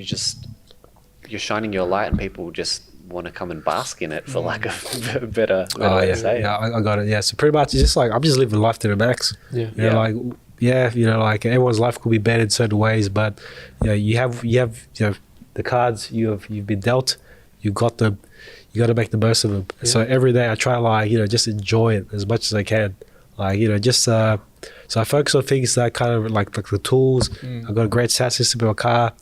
you're shining your light, and people just want to come and bask in it, for lack of a better way to say it. I got it. Yeah, so pretty much it's just like I'm just living life to the max. You know, like you know, like everyone's life could be better in certain ways, but you know, you have you know the cards you've been dealt, you got them, you got to make the most of them. So every day I try to like, you know, just enjoy it as much as I can. Like, you know, just so I focus on things that kind of like the tools. I've got a great sound system in my car.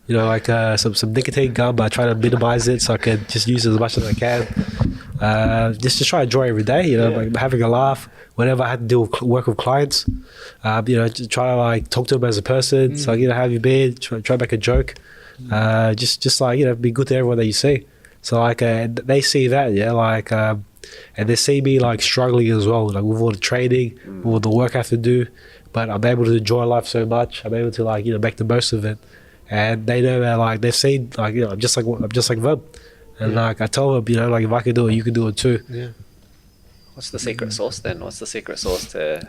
You know, like some nicotine gum, but I try to minimize it so I can just use it as much as I can. Just to try to enjoy every day, you know, like having a laugh. Whenever I had to do work with clients, you know, just try to like talk to them as a person. So, you know, how have you been? Try to make a joke. Just like, you know, be good to everyone that you see. So like they see that, yeah, like and they see me like struggling as well, like with all the training, with all the work I have to do, but I'm able to enjoy life so much. I'm able to like, you know, make the most of it, and they know that like they've seen like, you know, I'm just like them. And like I told him, you know, like if I could do it, you could do it too. Yeah. What's the secret sauce then? What's the secret sauce to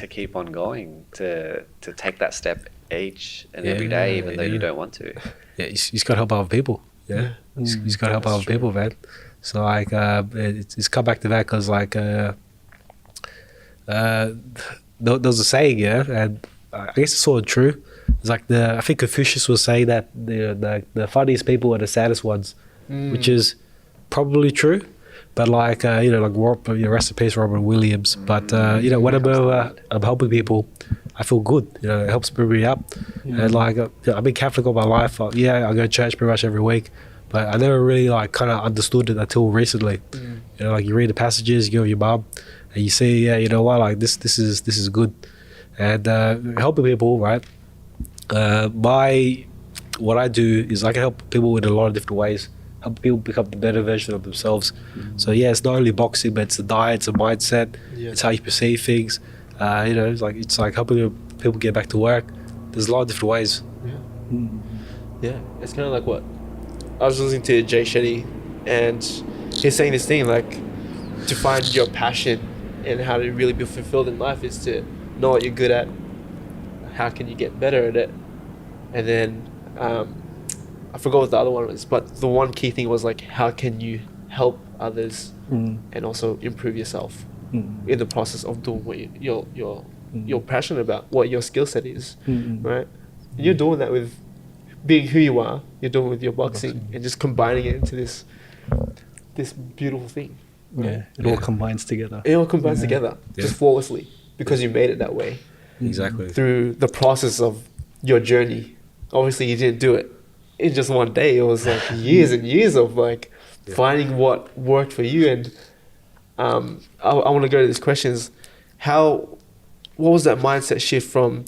keep on going, to take that step each and every day, even though you don't want to? Yeah, you just gotta help other people. Yeah, you just gotta help other people, man. So like, it's come back to that because like, there was a saying, yeah, and I guess it's sort of true. It's like I think Confucius was saying that the funniest people are the saddest ones, which is probably true. But like, you know, like rest in peace, Robert Williams. But you know, whenever I'm helping people, I feel good. You know, it helps build me up. And like, I've been Catholic all my life. I go to church pretty much every week, but I never really like kind of understood it until recently. You know, like you read the passages, you go with your mum, and you see, yeah, you know what, like this is good. And helping people, right? What I do is I can help people in a lot of different ways. Help people become the better version of themselves. So yeah, it's not only boxing, but it's the diet, it's a mindset, it's how you perceive things. You know, it's like helping people get back to work. There's a lot of different ways. Yeah, it's kind of like what I was listening to Jay Shetty, and he's saying this thing like to find your passion and how to really be fulfilled in life is to know what you're good at. How can you get better at it? And then I forgot what the other one was, but the one key thing was like how can you help others and also improve yourself in the process of doing what you're passionate about, what your skill set is, right? And you're doing that with being who you are. You're doing it with your boxing and just combining it into this beautiful thing. Right? Yeah, it all combines together. It all combines together just flawlessly because you made it that way. Exactly. Through the process of your journey. Obviously, you didn't do it in just one day. It was like years and years of like finding what worked for you. And I want to go to these questions. What was that mindset shift from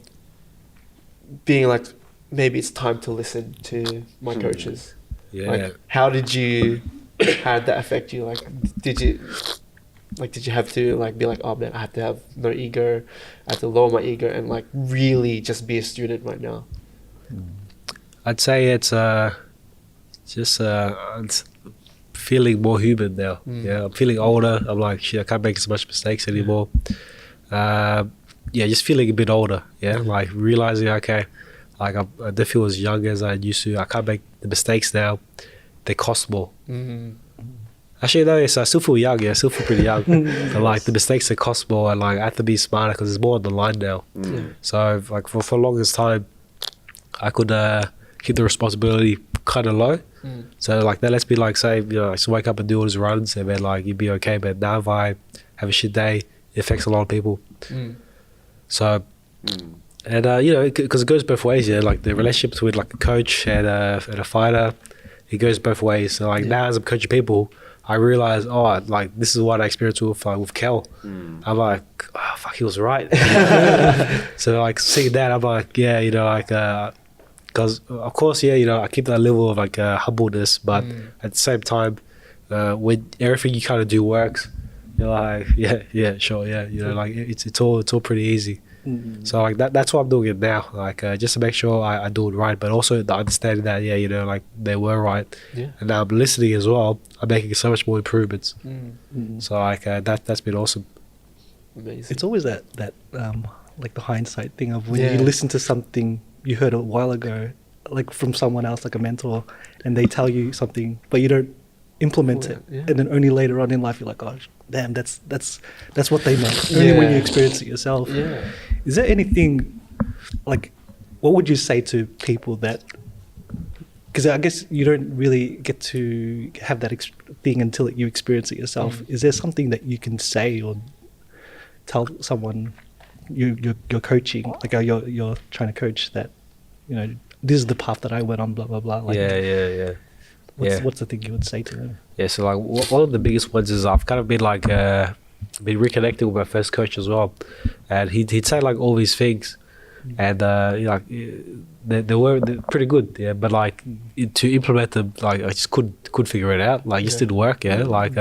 being like, maybe it's time to listen to my coaches? Yeah. Like, how did that affect you? Like, did you have to like be like, oh man, I have to have no ego, I have to lower my ego and like really just be a student right now? I'd say it's just feeling more human now. Yeah, I'm feeling older. I'm like, shit, I can't make as much mistakes anymore. Just feeling a bit older. Yeah, like realizing, okay, like I don't feel as young as I used to. I can't make the mistakes now. They cost more. Actually, no, yes, I still feel young. Yeah, I still feel pretty young. But like the mistakes that cost more, and like I have to be smarter because there's more on the line now. So like for the longest time, I could keep the responsibility kind of low. So like that lets me like say, you know, I just wake up and do all these runs and then like you'd be okay. But now if I have a shit day, it affects a lot of people. So and you know, because it goes both ways. Yeah, like the relationship between like a coach and a fighter, it goes both ways. So like now as I'm coaching people, I realize, oh, like this is what I experienced with Kel. I'm like, oh fuck, he was right. So like seeing that, I'm like, yeah, you know, like because of course, yeah, you know, I keep that level of like humbleness, but at the same time, when everything you kind of do works, you're like, yeah, sure, yeah, you know, like it's all pretty easy. So like that's why I'm doing it now, like just to make sure I do it right, but also the understanding that, yeah, you know, like they were right, and now I'm listening as well. I'm making so much more improvements. So like that's been awesome. Amazing. It's always that like the hindsight thing of when you listen to something you heard a while ago, like from someone else, like a mentor, and they tell you something, but you don't implement it, and then only later on in life you're like, oh damn, that's what they meant. Only when you experience it yourself. Is there anything like, what would you say to people that, because I guess you don't really get to have that thing until you experience it yourself. Is there something that you can say or tell someone you're coaching, like you're trying to coach, that, you know, this is the path that I went on, blah blah blah, like, what's the thing you would say to them? So like one of the biggest ones is I've kind of been like been reconnected with my first coach as well, and he'd say like all these things, and like they're pretty good, but like to implement them, like I just couldn't figure it out, like it just didn't work, like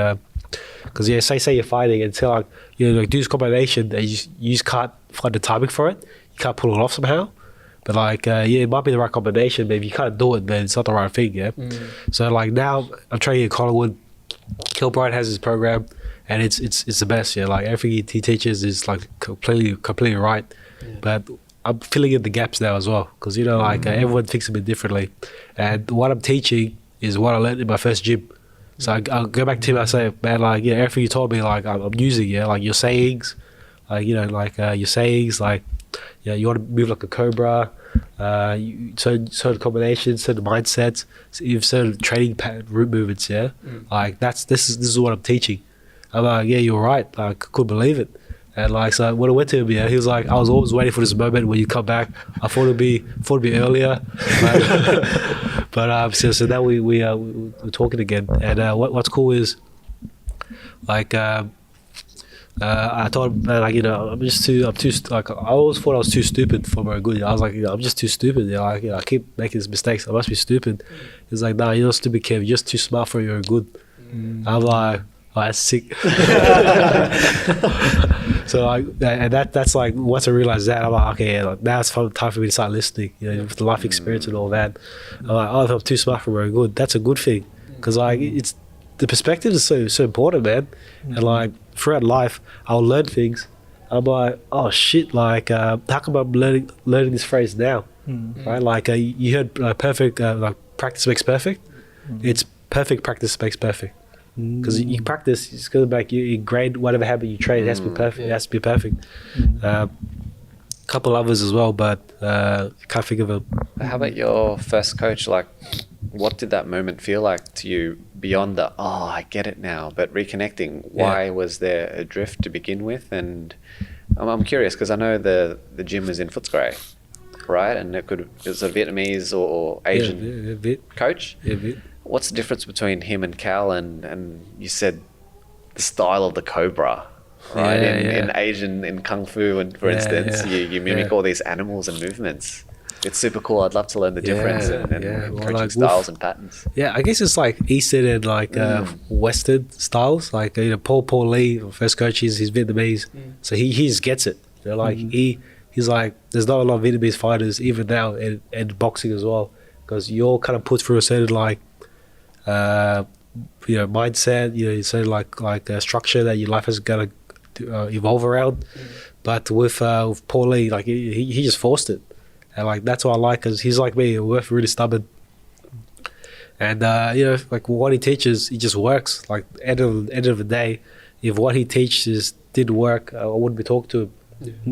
because say you're fighting and say like, you know, like do this combination and you just can't find the timing for it, you can't pull it off somehow. But like, yeah, it might be the right combination, but if you can't do it, then it's not the right thing, yeah? So like now, I'm training at Collingwood. Kilbride has his program, and it's the best, yeah? Like everything he teaches is like completely right. But I'm filling in the gaps now as well, because, you know, like everyone thinks a bit differently. And what I'm teaching is what I learned in my first gym. So I'll go back to him, I say, man, like, yeah, everything you told me, like, I'm using, yeah, like your sayings, like, you know, like your sayings, like, yeah, you want to move like a cobra, certain combinations, certain mindsets, you have certain training pattern, root movements, yeah, like this is what I'm teaching. I'm like, yeah, you're right, like, I couldn't believe it. And like, so when I went to him, yeah, he was like, I was always waiting for this moment when you come back. I thought it'd be earlier, but so now we're talking again. And what's cool is, like, I thought, man, like, you know, I'm too like, I always thought I was too stupid for very good. I was like, you know, I'm just too stupid. You know, like, you know, I keep making these mistakes. I must be stupid. He's like, nah, you're not stupid, Kev. You're just too smart for your good. I'm like, oh, that's sick. So like, and that's like, once I realized that, I'm like, okay, yeah, like, now it's time for me to start listening, you know, with the life experience and all that. I'm like, oh, if I'm too smart for very good, that's a good thing, because like, it's the perspective is so important, man. And like, throughout life, I'll learn things. I'm like, oh shit, like, how come I'm learning this phrase now, right? Like, you heard perfect, like, practice makes perfect. It's perfect practice makes perfect. Because you practice, it's going to make you grade whatever habit you train. It has to be perfect. It has to be perfect. Couple others as well, but can't think of them. How about your first coach? Like, what did that moment feel like to you beyond the, oh, I get it now, but reconnecting? Why was there a drift to begin with? And I'm curious, because I know the gym was in Footscray, right? And it was a Vietnamese or Asian coach. Yeah, Viet. What's the difference between him and Cal? And you said the style of the cobra, right? In Asian, in Kung Fu, and for instance, you mimic all these animals and movements. It's super cool. I'd love to learn the difference and coaching like styles and patterns. Yeah, I guess it's like Eastern and like Western styles. Like, you know, Paul Lee, first coach, he's Vietnamese, so he just gets it. You know, like he's like, there's not a lot of Vietnamese fighters even now in boxing as well, because you're all kind of put through a certain like, you know, mindset, you know, sort of like a structure that your life is gonna evolve around. But with Paul Lee, like he just forced it, and like that's what I like, because he's like me, we're really stubborn. And you know, like what he teaches, it just works. Like end of the day, if what he teaches didn't work, I wouldn't be talking to him.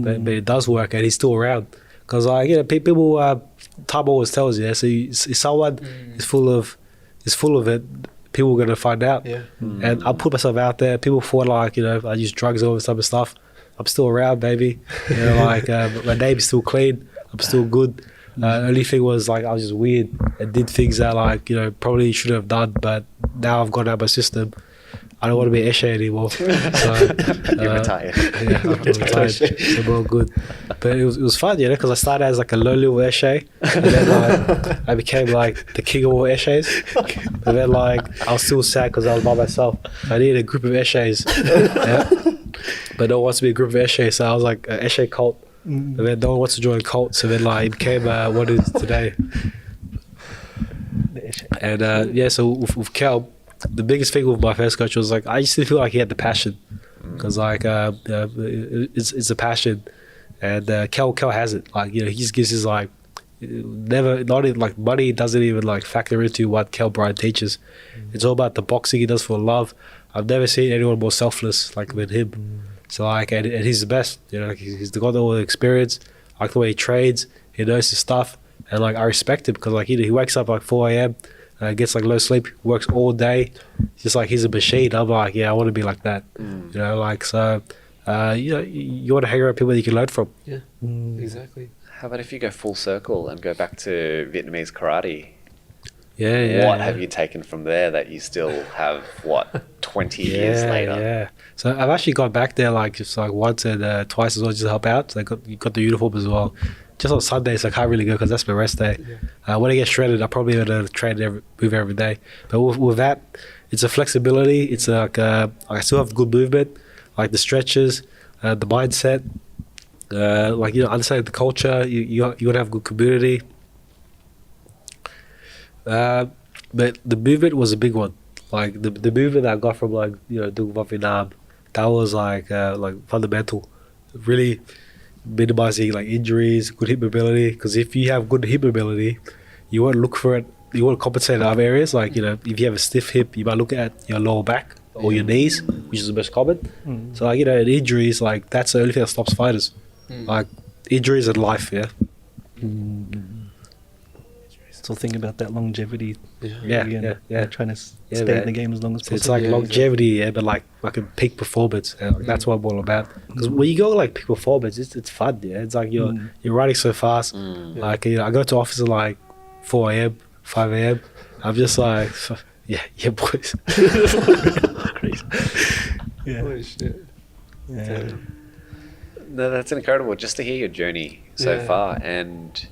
But it does work, and he's still around. Because like, you know, people, time always tells you. So if someone is full of it, people are gonna find out. And I put myself out there. People thought like, you know, I use drugs and all this type of stuff. I'm still around, baby. You know, like my name's still clean. I'm still good. Only thing was like, I was just weird and did things that like, you know, probably shouldn't have done. But now I've got out my system. I don't want to be Eshe anymore. So, You're retired. Yeah, I'm retired. So we're all good. But it was fun, you know, because I started as like a low level Eshe, and then I became like the king of all Eshes. And then like I was still sad because I was by myself. I needed a group of Eshes, but no one wants to be a group of Eshes. So I was like an Eshe cult, and then no one wants to join a cult. So then like it became what it is today. And so with Cal, the biggest thing with my first coach was like, I just didn't feel like he had the passion, because like it's a passion, and Cal has it. Like, you know, he just gives his like, not even like money doesn't even like factor into what Cal Bryant teaches. It's all about the boxing he does for love. I've never seen anyone more selfless like than him. So like, and he's the best. You know, like he's got all the experience. I like the way he trades. He knows his stuff, and like I respect him, because like he wakes up like 4 a.m. Gets like low sleep, works all day. Just like he's a machine. I'm like, yeah, I want to be like that. You know, like, so you know, you want to hang around people that you can learn from. Yeah, exactly. How about if you go full circle and go back to Vietnamese karate? What have you taken from there that you still have, 20 years later? Yeah. So I've actually gone back there like just like once and twice as well, just to help out. So you got the uniform as well. Just on Sundays I can't really go because that's my rest day. When I get shredded, I probably going to train move every day. But with that, it's a flexibility. It's like I still have good movement, like the stretches, the mindset. like, understand the culture. You want to have good community. But the movement was a big one. Like the movement that I got from like doing Vietnam, that was like fundamental. Really minimizing like injuries, good hip mobility. Because if you have good hip mobility, you won't look for it. You won't compensate in other areas. Like if you have a stiff hip, you might look at your lower back or your knees, which is the most common. So like in injuries, like that's the only thing that stops fighters. Like injuries in life, yeah. Still thinking about that longevity. Yeah. Trying to stay in the game as long as So possible. it's like longevity, but like a peak performance, and like, that's what I'm all about. Because when you go like peak performance, it's fun, yeah. It's like you're riding so fast. Like I go to office at like 4 a.m., 5 a.m. I'm just like, yeah, boys. Yeah. Holy shit. Yeah. No, that's incredible just to hear your journey so far, and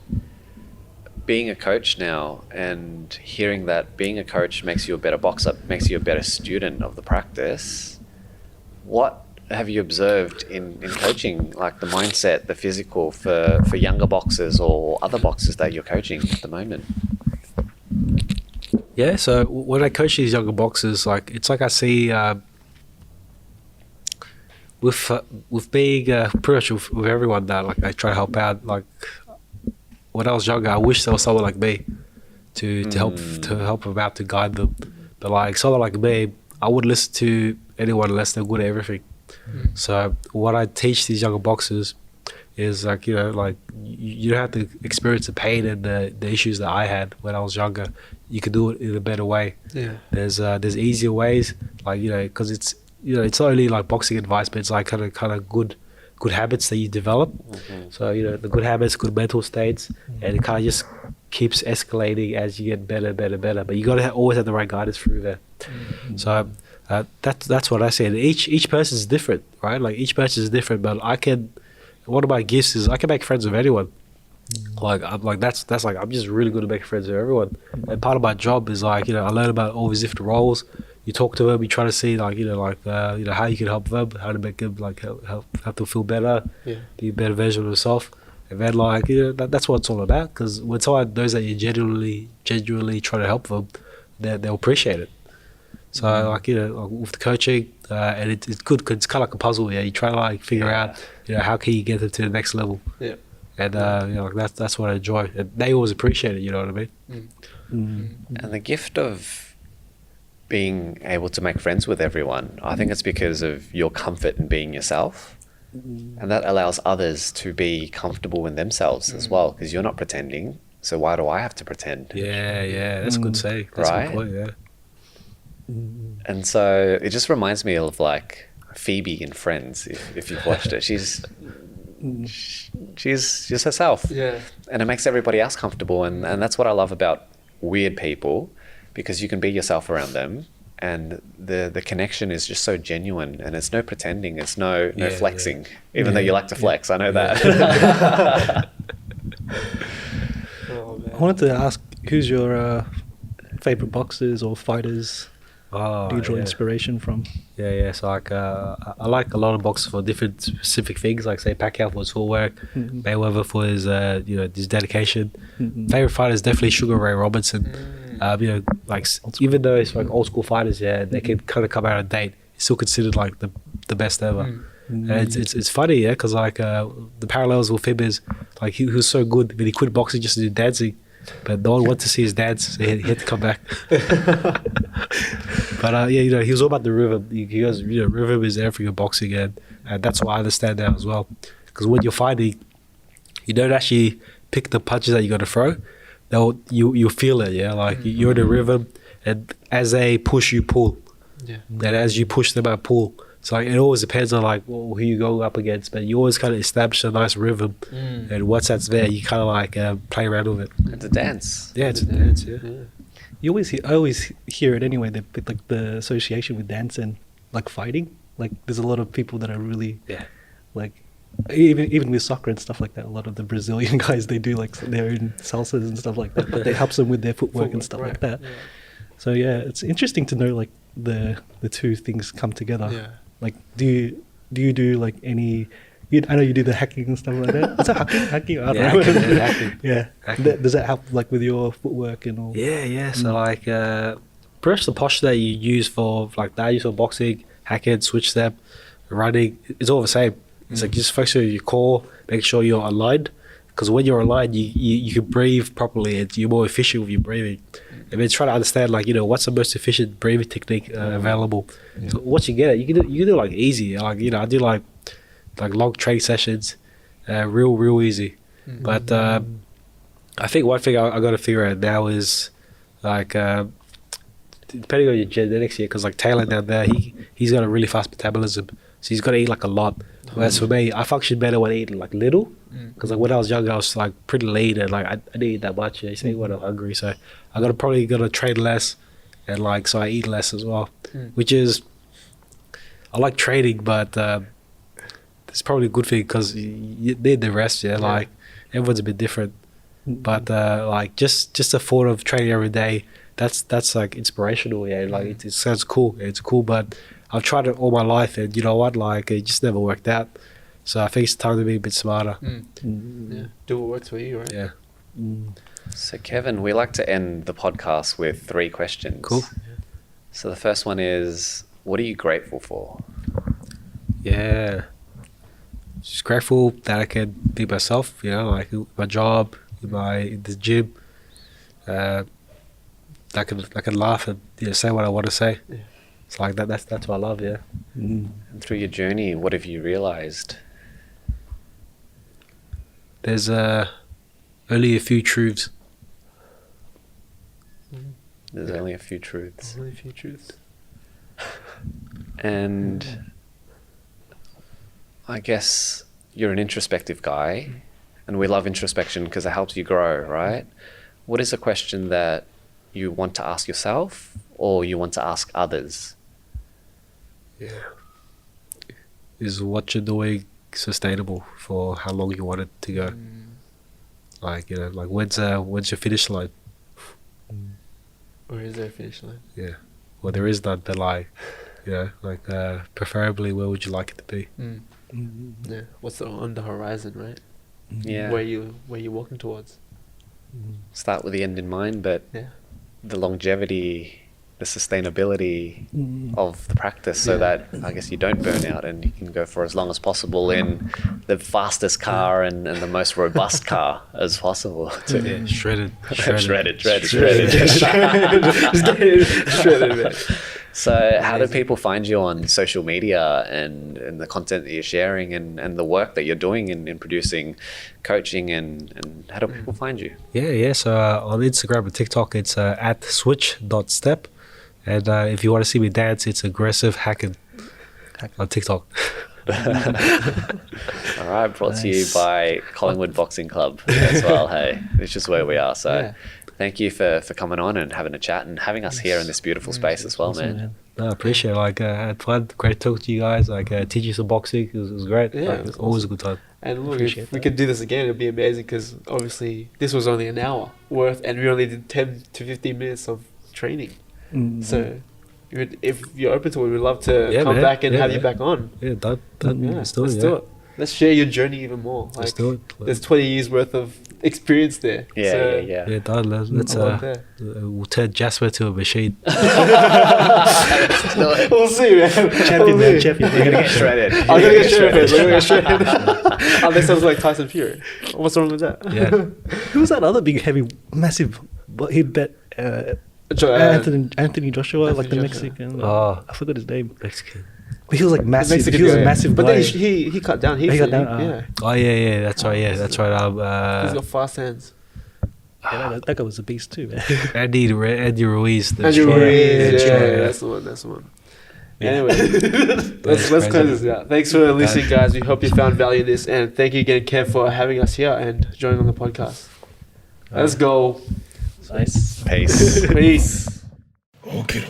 being a coach now, and hearing that being a coach makes you a better boxer, makes you a better student of the practice. What have you observed in coaching, like the mindset, the physical for younger boxers or other boxers that you're coaching at the moment? Yeah, so when I coach these younger boxers, like it's like I see with being pretty much with everyone that like I try to help out. Like when I was younger, I wish there was someone like me to help them out, to guide them. But like someone like me, I wouldn't listen to anyone unless they're good at everything. So what I teach these younger boxers is like like you don't have to experience the pain and the issues that I had when I was younger. You can do it in a better way. Yeah. There's easier ways, like because it's it's not only like boxing advice, but it's like kind of good habits that you develop. So the good habits, good mental states, and it kind of just keeps escalating as you get better. But you got to always have the right guidance through there. So that's what I say. And each person is different, right? Like each person is different, but one of my gifts is I can make friends with anyone. That's like I'm just really good at making friends with everyone. And part of my job is like I learn about all these different roles. You talk to them, you try to see like how you can help them, how to make them like help them feel better, be a better version of themselves. And then like that's what it's all about. Because when someone knows that you genuinely try to help them, they'll appreciate it. So like with the coaching, and it's good because it's kind of like a puzzle. Yeah, you try to like figure out how can you get them to the next level. Yeah. And like that's what I enjoy. And they always appreciate it. You know what I mean? And the gift of being able to make friends with everyone, I think it's because of your comfort in being yourself. And that allows others to be comfortable in themselves as well, because you're not pretending. So why do I have to pretend? Yeah, that's a good say. That's Right? a good point, yeah. And so it just reminds me of like Phoebe in Friends, if you've watched it. She's just herself. Yeah. And it makes everybody else comfortable. And that's what I love about weird people, because you can be yourself around them, and the connection is just so genuine, and it's no pretending, it's no flexing, even though you like to flex. I know that. Oh, man. I wanted to ask, who's your favorite boxers or fighters? Do you draw inspiration from? Yeah. So like, I like a lot of boxers for different specific things. Like say Pacquiao for his footwork, Mayweather for his his dedication. Favorite fighter is definitely Sugar Ray Robinson. Like even though it's like old school fighters, they can kind of come out of date. He's still considered like the best ever. And it's funny, because like the parallels with him is like he was so good, but he quit boxing just to do dancing. But no one wanted to see his dance, so he had to come back. But he was all about the rhythm. He goes, rhythm is everything in boxing, and that's why I understand that as well. Because when you're fighting, you don't actually pick the punches that you're gonna throw. You feel it, like you're in a rhythm, and as they push, you pull. Yeah. And as you push them, I pull. So like, it always depends on like who you go up against, but you always kind of establish a nice rhythm, and once that's there, you kind of like play around with it. It's a dance. Yeah, it's a dance. Yeah. I always hear it anyway. Like the association with dance and like fighting. Like there's a lot of people that are really like even with soccer and stuff like that. A lot of the Brazilian guys, they do like their own salsas and stuff like that, but it helps them with their footwork and stuff like that. Yeah. So it's interesting to know like the two things come together. Yeah. Like do you do like any I know you do the hacking and stuff like that. Is that hacking? Hacking? I don't Yeah, know. hacking. Yeah. Hacking. Does that help like with your footwork and all? Yeah. So like, pretty much the posture that you use for like that, I use for boxing, hacking, switch step, running, it's all the same. It's like just focus on your core, make sure you're aligned. Because when you're aligned, you can breathe properly and you're more efficient with your breathing. And then try to understand like, you know, what's the most efficient breathing technique available. So once you get it, you can do like easy. Like, you know, I do like long training sessions, real easy. But I think one thing I got to figure out now is like, depending on your genetics here, because like Taylor down there, he's got a really fast metabolism, so he's got to eat like a lot. Whereas for me, I function better when I eat like little, because like when I was younger, I was like pretty lean and like I didn't eat that much. You see, when I'm hungry, so I probably gotta train less, and like so I eat less as well, which is I like training, but it's probably a good thing because you need the rest. Yeah, like everyone's a bit different, but like just the thought of training every day. That's like inspirational, yeah. Like it sounds cool. It's cool, but I've tried it all my life, and you know what? Like it just never worked out. So I think it's time to be a bit smarter. Yeah. Do what works for you, right? Yeah. So Kevin, we like to end the podcast with 3 questions. Cool. So the first one is, what are you grateful for? Yeah. Just grateful that I can be myself. You know, like my job, in the gym. I can laugh and say what I want to say. Yeah. It's like that. That's what I love. Yeah. And through your journey, what have you realized? There's only a few truths. There's only a few truths. Only a few truths. And I guess you're an introspective guy, and we love introspection because it helps you grow, right? What is a question that you want to ask yourself or you want to ask others? Yeah. Is what you're doing sustainable for how long you want it to go? Like, you know, like when's your finish line? Or is there a finish line? Yeah. Well, there is none, but like, you know, like preferably where would you like it to be? Yeah. What's on the horizon, right? Yeah. Where you walking towards? Start with the end in mind, but the longevity, the sustainability of the practice, so that I guess you don't burn out and you can go for as long as possible in the fastest car and the most robust car as possible. Yeah, shredded. Shredded. Man. So how do people find you on social media and the content that you're sharing and the work that you're doing in producing coaching and how do people find you? Yeah. So on Instagram and TikTok, it's at switch.step. And if you want to see me dance, it's aggressive hacking on TikTok. All right, brought to you by Collingwood Boxing Club as well. Hey, it's just where we are. So thank you for coming on and having a chat and having us here in this beautiful space as well, Awesome, man. No, I appreciate it. Like, I had fun. Great talk to you guys. Like, teach you some boxing. It was great. Yeah, Like, it was always a good time. And look, Appreciate if we that. could do this again, it'd be amazing because obviously this was only an hour worth and we only did 10 to 15 minutes of training. So if you're open to it, we'd love to come back and have you back on. Yeah, done. Yeah, Let's do let's it. do it. Let's share your journey even more. Like, Let's do it. There's 20 years worth of experience there. Yeah. Yeah, done. Let's we'll turn Jasper to a machine. We'll see, man. Champion, man. Champion. You're gonna get shredded. I'm gonna get shredded. We're gonna get shredded. Unless I was like Tyson Fury. What's wrong with that? Yeah. Who was that other big, heavy, massive? He bet Anthony Joshua, like the Joshua. Mexican. Oh. I forgot his name. Mexican. But he was like massive. Mexican He was guy. a massive But guy. then he cut down. He cut down, Yeah. Oh, yeah. That's right. Yeah, that's right. He's got fast hands. Yeah, that guy was a beast too, man. Andy Ruiz. the Andrew destroyer. Ruiz, Yeah, yeah, that's the one. Anyway, let's crazy. close this out. Thanks for listening, guys. We hope you found value in this, and thank you again, Kev, for having us here and joining on the podcast. Let's go. Nice. Peace. Peace. Okiru.